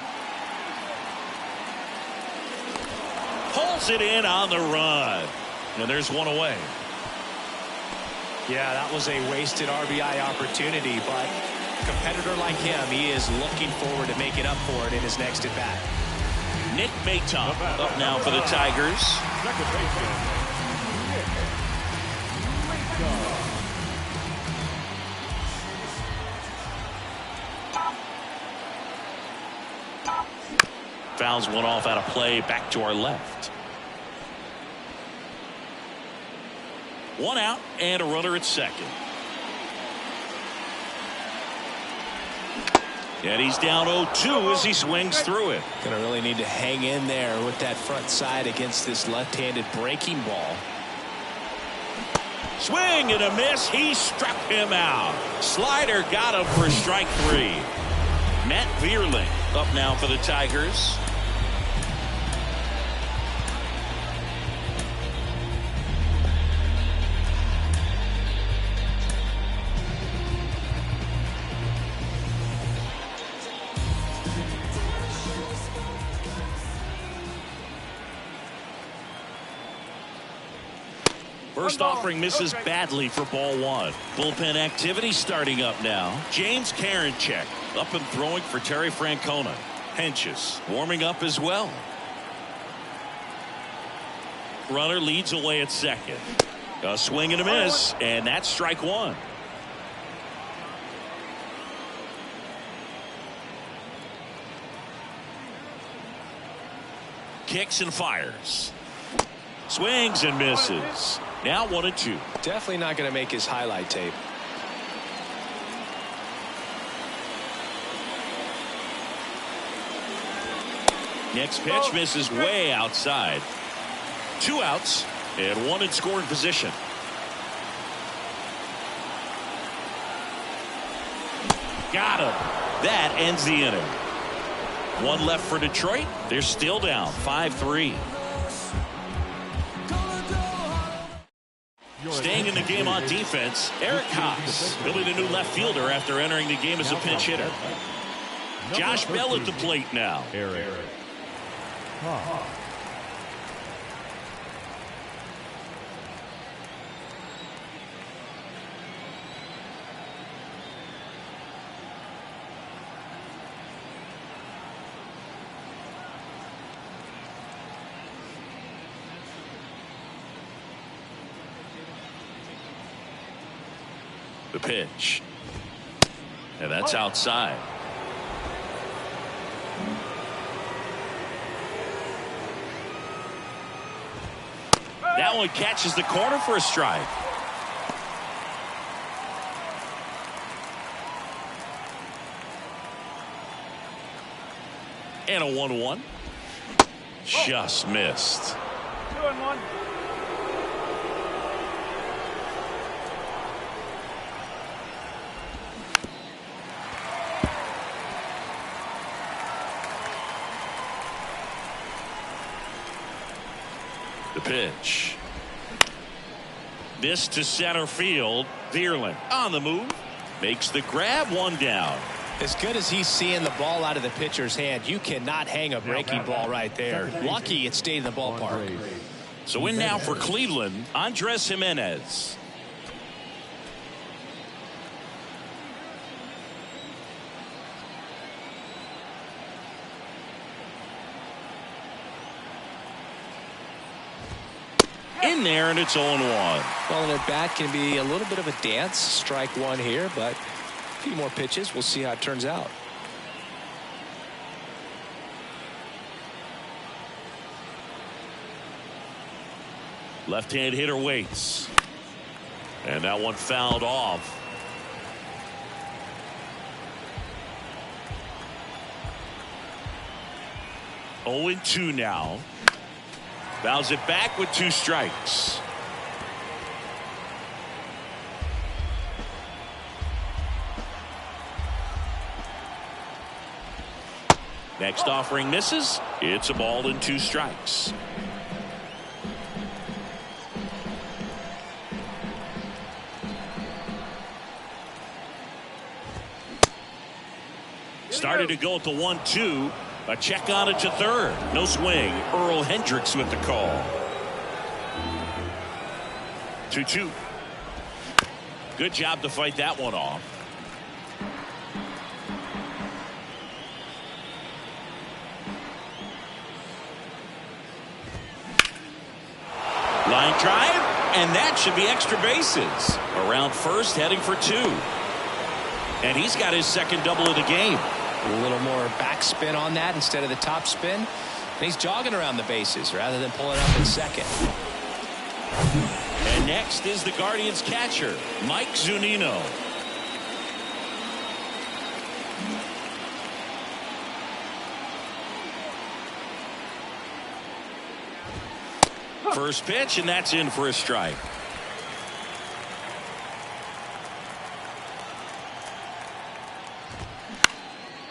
Pulls it in on the run. And there's one away. Yeah, that was a wasted RBI opportunity, but a competitor like him, he is looking forward to making up for it in his next at-bat. Nick Maytop up now for the Tigers. Second baseman, Nick Maytop. Fouls one off out of play, back to our left. 1 out and a runner at second. And he's down 0-2 as he swings through it. Gonna really need to hang in there with that front side against this left-handed breaking ball. Swing and a miss. He struck him out. Slider got him for strike 3. Matt Vierling up now for the Tigers. First offering misses badly for ball 1. Bullpen activity starting up now. James Karinchak up and throwing for Terry Francona. Hentges warming up as well. Runner leads away at second. A swing and a miss, and that's strike 1. Kicks and fires. Swings and misses. Now 1-2. Definitely not going to make his highlight tape. Next pitch misses way outside. 2 outs and 1 in scoring position. Got him. That ends the inning. 1 left for Detroit. They're still down 5-3. Staying in the game on defense, Eric Haas building a new left fielder after entering the game as a pinch hitter. Josh Bell at the plate now. Eric Haas. The pitch. And that's outside. That one catches the corner for a strike. And a 1-1. Just missed. 2-1. The pitch. This to center field. Vierling on the move. Makes the grab, one down. As good as he's seeing the ball out of the pitcher's hand, you cannot hang a breaking ball right there. Lucky it stayed in the ballpark. So in now for Cleveland, Andres Gimenez. In there, and it's 0-1. Well, and at bat can be a little bit of a dance. Strike one here, but a few more pitches. We'll see how it turns out. Left-hand hitter waits. And that one fouled off. Oh, 0-2 now. Fouls it back with 2 strikes. Next offering misses. It's a ball and 2 strikes. Started to go at the 1-2. A check on it to third. No swing. Earl Hendricks with the call. 2-2. Good job to fight that one off. Line drive, and that should be extra bases. Around first, heading for 2. And he's got his second double of the game. A little more backspin on that instead of the top spin. And he's jogging around the bases rather than pulling up in second. And next is the Guardians catcher, Mike Zunino. First pitch, and that's in for a strike.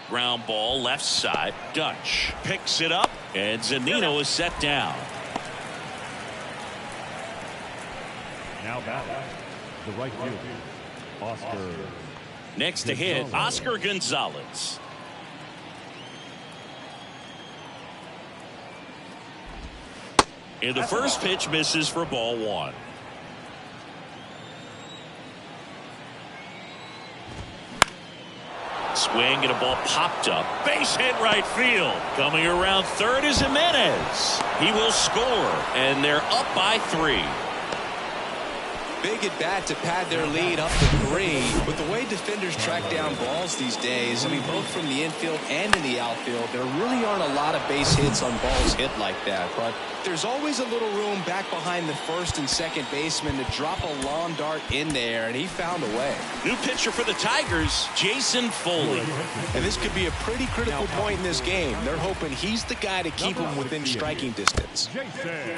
Ground ball left side. Dutch picks it up, and Zunino is set down. Now batting, the right fielder, Oscar. Next to hit, Oscar Gonzalez. And the first pitch misses for ball 1. Swing and a ball popped up. Base hit right field. Coming around third is Gimenez. He will score, and they're up by 3. Big at bat to pad their lead up to 3. With the way defenders track down balls these days, I mean, both from the infield and in the outfield, there really aren't a lot of base hits on balls hit like that. But there's always a little room back behind the first and second baseman to drop a long dart in there, and he found a way. New pitcher for the Tigers, Jason Foley. And this could be a pretty critical point in this game. They're hoping he's the guy to keep him within striking distance.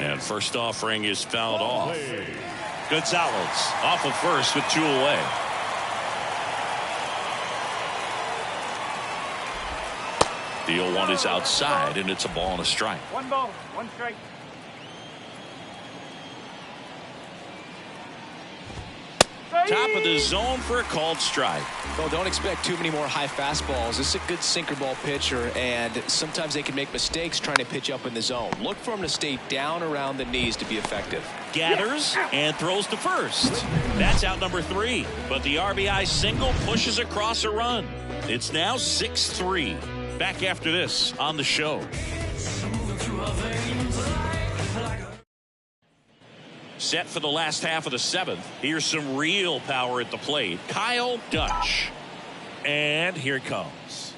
And first offering is fouled off. Gonzalez off of first with 2 away. The 0-1 is outside, and it's a ball and a strike. 1 ball, 1 strike. Top of the zone for a called strike. Well, don't expect too many more high fastballs. This is a good sinker ball pitcher, and sometimes they can make mistakes trying to pitch up in the zone. Look for him to stay down around the knees to be effective. Gathers and throws to first. That's out number 3. But the RBI single pushes across a run. It's now 6-3. Back after this on the show. Set for the last half of the 7th. Here's some real power at the plate. Kyle Dutch. And here it comes.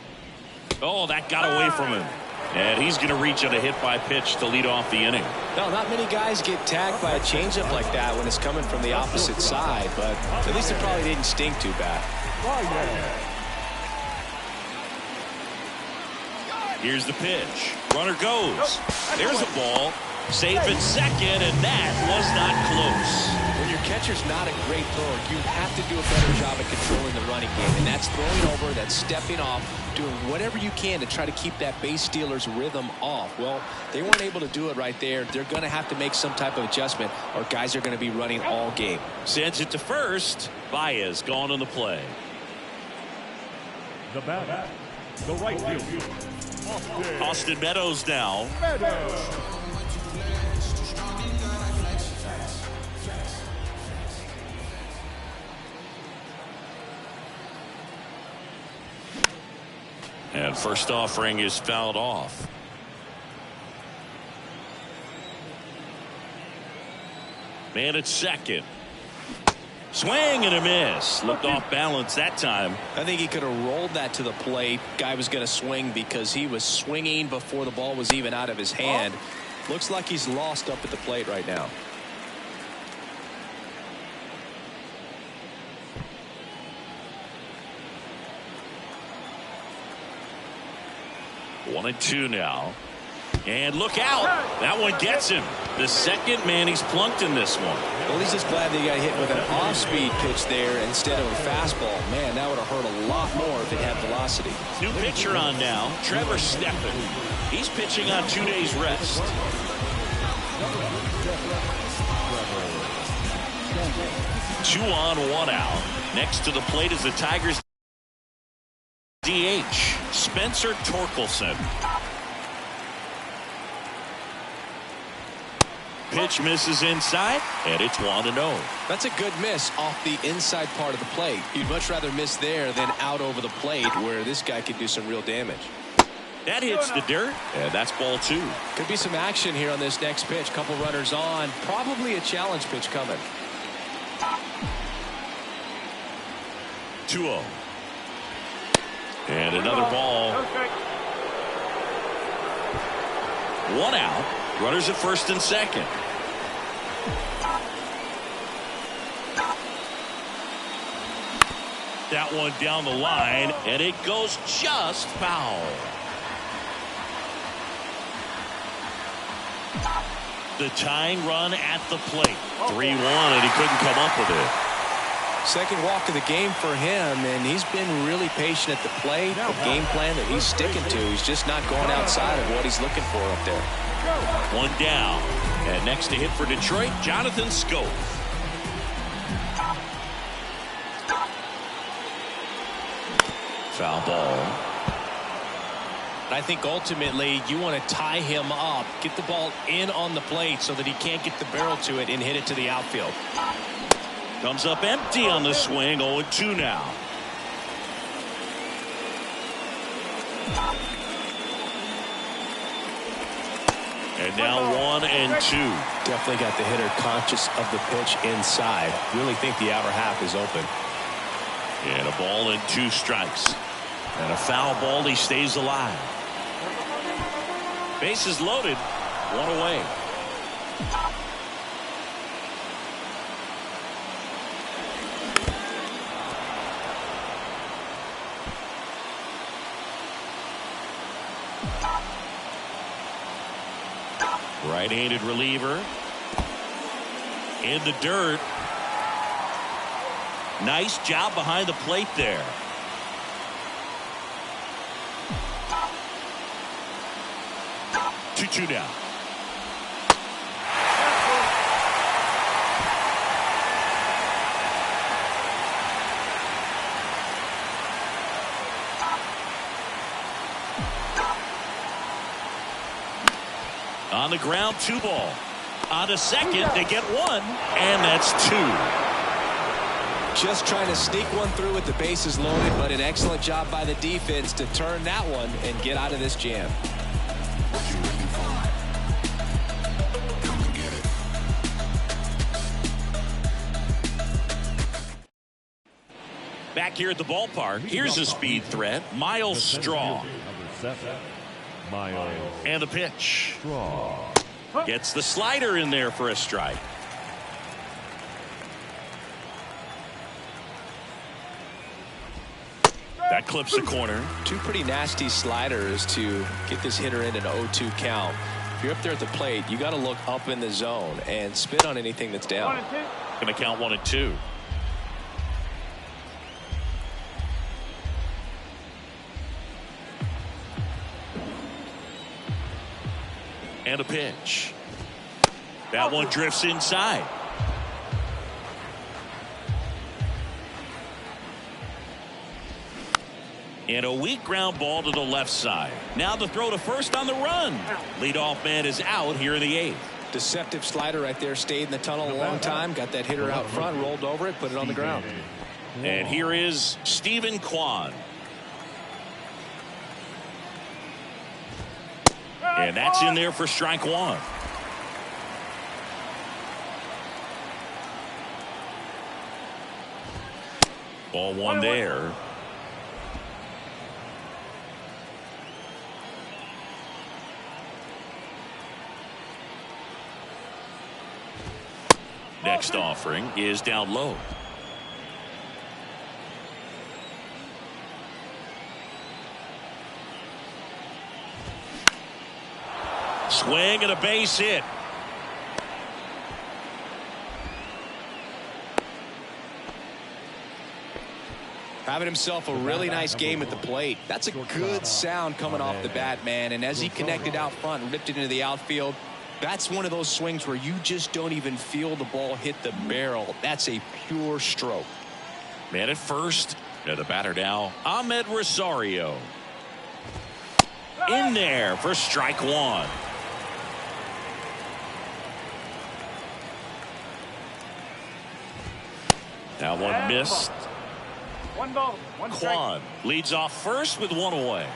Oh, that got away from him. And he's going to reach on a hit by pitch to lead off the inning. No, not many guys get tagged by a changeup like that when it's coming from the opposite side, but at least it probably didn't sting too bad. Here's the pitch. Runner goes. There's a ball. Safe at second, and that was not close. When your catcher's not a great thrower, you have to do a better job at controlling the running game. And that's throwing over, that's stepping off, doing whatever you can to try to keep that base stealer's rhythm off. Well, they weren't able to do it right there. They're going to have to make some type of adjustment, or guys are going to be running all game. Sends it to first. Baez gone on the play. The batter, the right fielder, Austin Meadows now. And first offering is fouled off. Man at second. Swing and a miss. Looked off balance that time. I think he could have rolled that to the plate. Guy was going to swing because he was swinging before the ball was even out of his hand. Looks like he's lost up at the plate right now. 1-2 now. And look out. That one gets him. The second man he's plunked in this one. Well, he's just glad that he got hit with an off-speed pitch there instead of a fastball. Man, that would have hurt a lot more if it had velocity. New pitcher on now, Trevor Steppen. He's pitching on 2 days rest. 2 on, 1 out. Next to the plate is the Tigers DH, Spencer Torkelson. Pitch misses inside, and it's 1-0. That's a good miss off the inside part of the plate. You'd much rather miss there than out over the plate where this guy could do some real damage. That hits the dirt, and that's ball 2. Could be some action here on this next pitch. Couple runners on. Probably a challenge pitch coming. 2-0. And another ball. 1 out. Runners at first and second. That one down the line, and it goes just foul. The tying run at the plate. 3-1, and he couldn't come up with it. Second walk of the game for him, and he's been really patient at the plate. The game plan that he's sticking to, he's just not going outside of what he's looking for up there. 1 down. And next to hit for Detroit, Jonathan Schoop. Foul ball. I think ultimately you want to tie him up, get the ball in on the plate so that he can't get the barrel to it and hit it to the outfield. Comes up empty on the swing. 0-2 now. And now 1-2. Definitely got the hitter conscious of the pitch inside. Really think the outer half is open. And a ball and 2 strikes. And a foul ball. He stays alive. Bases loaded. 1 away. Right-handed reliever. In the dirt. Nice job behind the plate there. Two down. On the ground, 2 ball. On to second, they get 1, and that's 2. Just trying to sneak one through with the bases loaded, but an excellent job by the defense to turn that one and get out of this jam. Back here at the ballpark, here's a speed threat, Miles Straw. And the pitch. Gets the slider in there for a strike. That clips the corner. 2 pretty nasty sliders to get this hitter in an 0-2 count. if you're up there at the plate, you got to look up in the zone and spit on anything that's down. Going to count 1-2. And a pitch. That one drifts inside. And a weak ground ball to the left side. Now the throw to first on the run. Leadoff man is out here in the 8th. Deceptive slider right there. Stayed in the tunnel a long time. Got that hitter out front. Rolled over it. Put it on the ground. And here is Steven Kwan. And that's in there for strike 1. Ball 1 there. Next offering is down low. Swing and a base hit. Having himself a really nice game at the plate. That's a good sound coming off the bat, man. And as he connected out front and ripped it into the outfield, that's one of those swings where you just don't even feel the ball hit the barrel. That's a pure stroke. Man at first. And the batter now, Ahmed Rosario. In there for strike 1. Now one missed. 1 ball, 1 strike. Kwan leads off first with 1 away.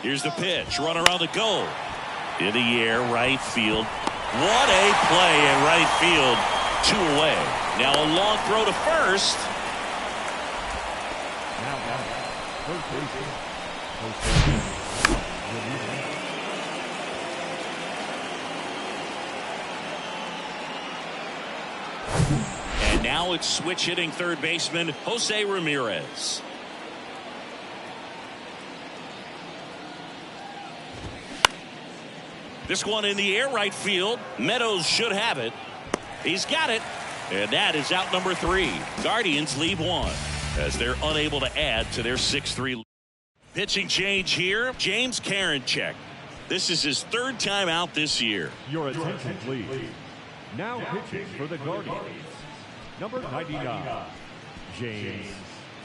Here's the pitch. Run around the goal. In the air, right field. What a play in right field. 2 away. Now a long throw to first. And now it's switch hitting third baseman Jose Ramirez. This one in the air right field. Meadows should have it. He's got it. And that is out number 3. Guardians lead 1 as they're unable to add to their 6-3. Pitching change here. James Karinchak. This is his 3rd time out this year. Your attention, please. Now pitching for the Guardians. Number 99, James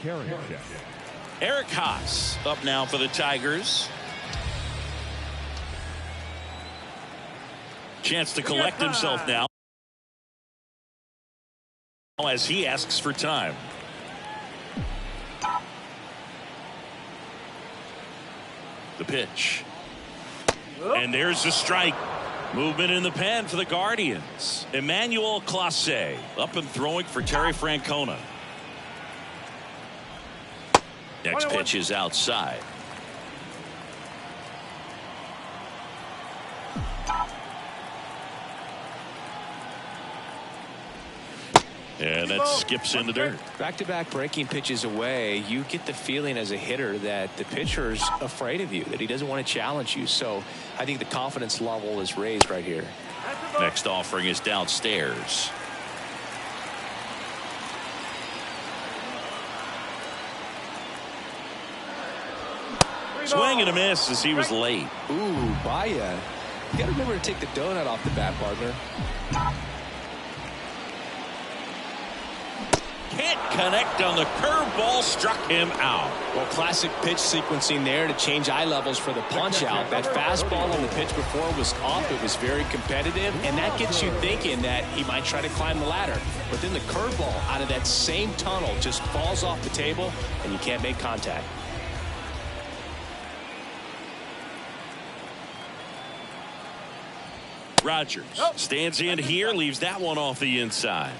Karinchak. Eric Haas up now for the Tigers. Chance to collect himself now as he asks for time. The pitch. And there's the strike. Movement in the pen for the Guardians. Emmanuel Clase up and throwing for Terry Francona. Next pitch is outside. And that skips in the dirt. Back-to-back breaking pitches away, you get the feeling as a hitter that the pitcher's afraid of you, that he doesn't want to challenge you. So I think the confidence level is raised right here. Next offering is downstairs. Swing and a miss as he was late. Ooh, Baya. You got to remember to take the donut off the bat, partner. Can't connect on the curveball, struck him out. Well, classic pitch sequencing there to change eye levels for the punch out. That fastball on the pitch before was off. It was very competitive, and that gets you thinking that he might try to climb the ladder. But then the curveball out of that same tunnel just falls off the table, and you can't make contact. Rogers stands in here, leaves that one off the inside.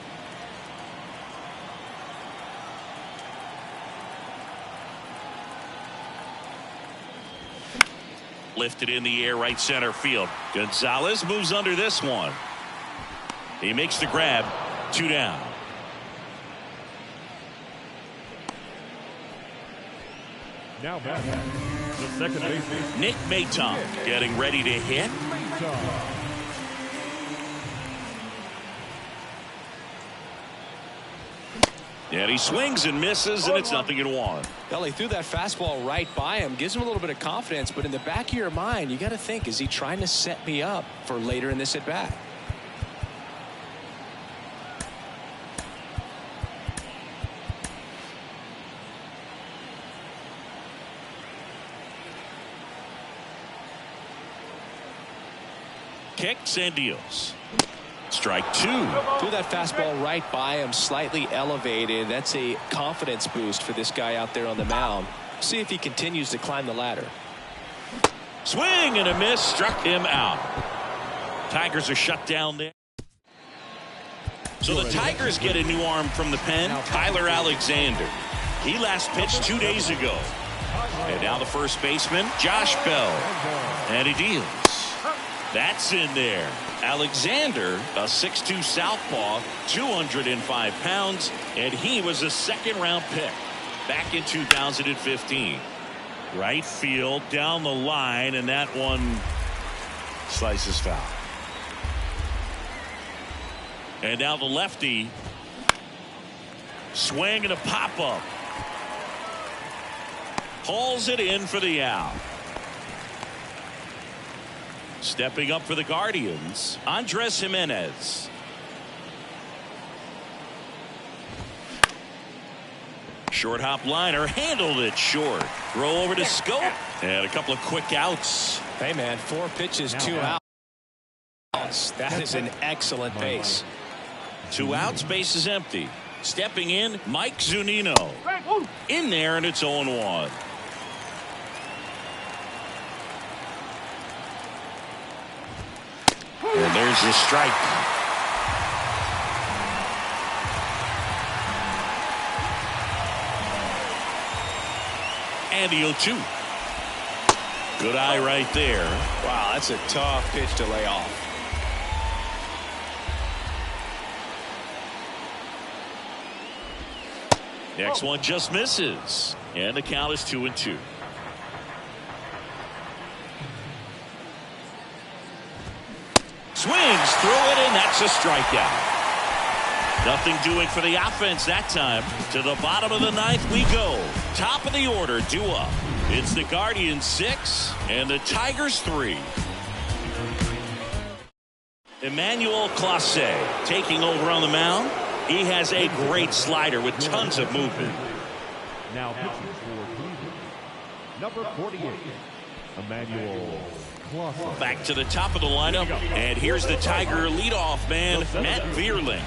Lifted in the air, right center field. Gonzalez moves under this one. He makes the grab. 2 down. Now back, The second baseman, Nick Maton getting ready to hit. And he swings and misses, and it's 0-1. Well, he threw that fastball right by him. Gives him a little bit of confidence, but in the back of your mind, you got to think, is he trying to set me up for later in this at-bat? Kicks and deals. Strike 2. Threw that fastball right by him, slightly elevated. That's a confidence boost for this guy out there on the mound. See if he continues to climb the ladder. Swing and a miss, struck him out. Tigers are shut down there. So the Tigers get a new arm from the pen, Tyler Alexander. He last pitched 2 days ago. And now the first baseman, Josh Bell. And he deals. That's in there. Alexander, a 6'2 southpaw, 205 pounds, and he was a second-round pick back in 2015. Right field, down the line, and that one slices foul. And now the lefty. Swing and a pop-up. Hauls it in for the out. Stepping up for the Guardians, Andres Jimenez. Short hop liner, handled it short. Throw over to Scope, and a couple of quick outs. Hey, man, 4 pitches, 2 outs. That is an excellent pace. 2 outs, base is empty. Stepping in, Mike Zunino. In there, and it's 0-1. And there's your strike. And the 0-2. Good eye right there. Wow, that's a tough pitch to lay off. Next one just misses. And the count is 2-2. Swings through it, and that's a strikeout. Nothing doing for the offense that time. To the bottom of the 9th we go. Top of the order, due up. It's the Guardians 6 and the Tigers 3. Emmanuel Clase taking over on the mound. He has a great slider with tons of movement. Now pitching for Cleveland, number 48, Emmanuel Clase. Back to the top of the lineup, and here's the Tiger leadoff man, Matt Vierling.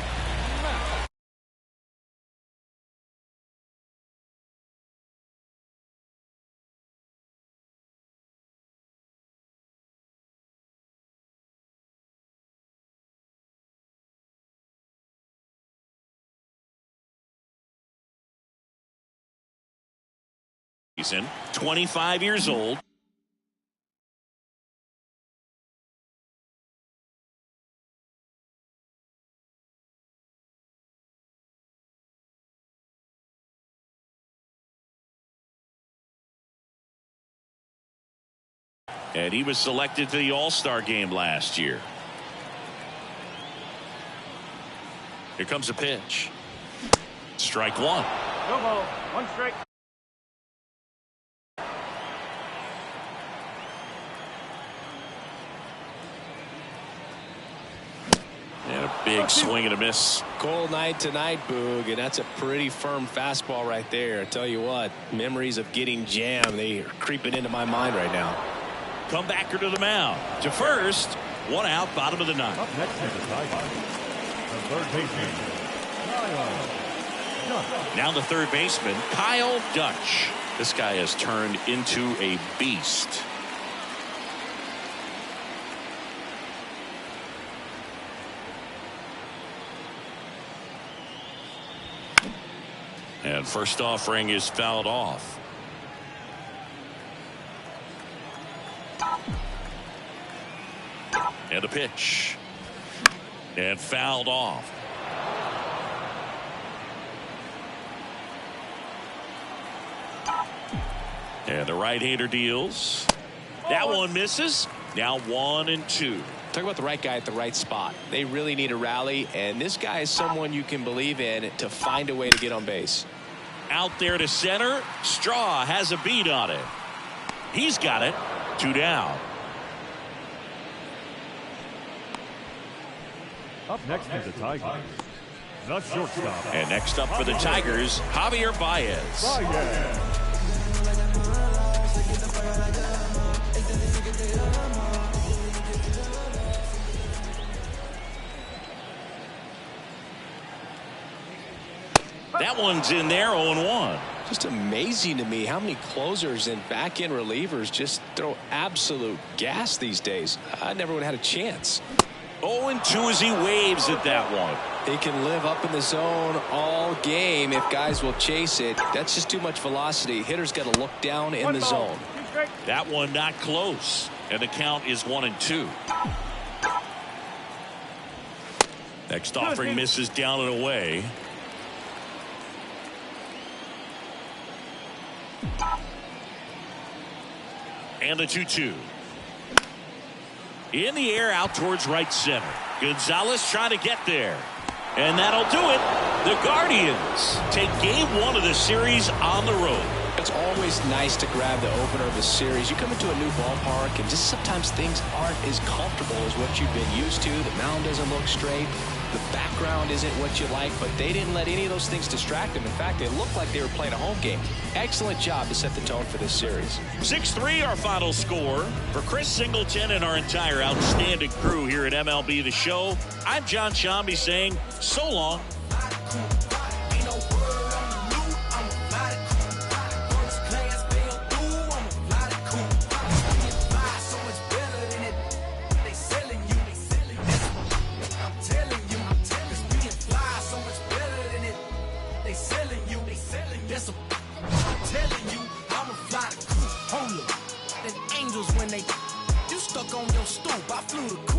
He's 25 years old. And he was selected to the All-Star game last year. Here comes a pitch. Strike 1. No ball. 1 strike. And a big swing and a miss. Cold night tonight, Boog, and that's a pretty firm fastball right there. I tell you what, memories of getting jammed, they are creeping into my mind right now. Comebacker to the mound. To first, 1 out, bottom of the 9th. Up next is the Tigers, the third baseman, Kyle Dutch. Now the third baseman, Kyle Dutch. This guy has turned into a beast. And first offering is fouled off. And a pitch. And fouled off. And the right-hander deals. That one misses. Now 1-2. Talk about the right guy at the right spot. They really need a rally, and this guy is someone you can believe in to find a way to get on base. Out there to center. Straw has a beat on it. He's got it. 2 down. Up next is the Tigers. The shortstop. And next up for the Tigers, Javier Baez. That one's in there, 0-1. Just amazing to me how many closers and back-end relievers just throw absolute gas these days. I never would have had a chance. 0-2 as he waves at that one. He can live up in the zone all game if guys will chase it. That's just too much velocity. Hitter's got to look down in the zone. That one not close. And the count is 1-2. Next offering misses down and away. And the 2-2. In the air out towards right center. Gonzalez trying to get there. And that'll do it. The Guardians take game 1 of the series on the road. It's always nice to grab the opener of the series. You come into a new ballpark and just sometimes things aren't as comfortable as what you've been used to. The mound doesn't look straight. The background isn't what you like, but they didn't let any of those things distract them. In fact, it looked like they were playing a home game. Excellent job to set the tone for this series. 6-3 our final score. For Chris Singleton and our entire outstanding crew here at MLB The Show, I'm John Shambi saying so long. When they you stuck on your stoop, I flew the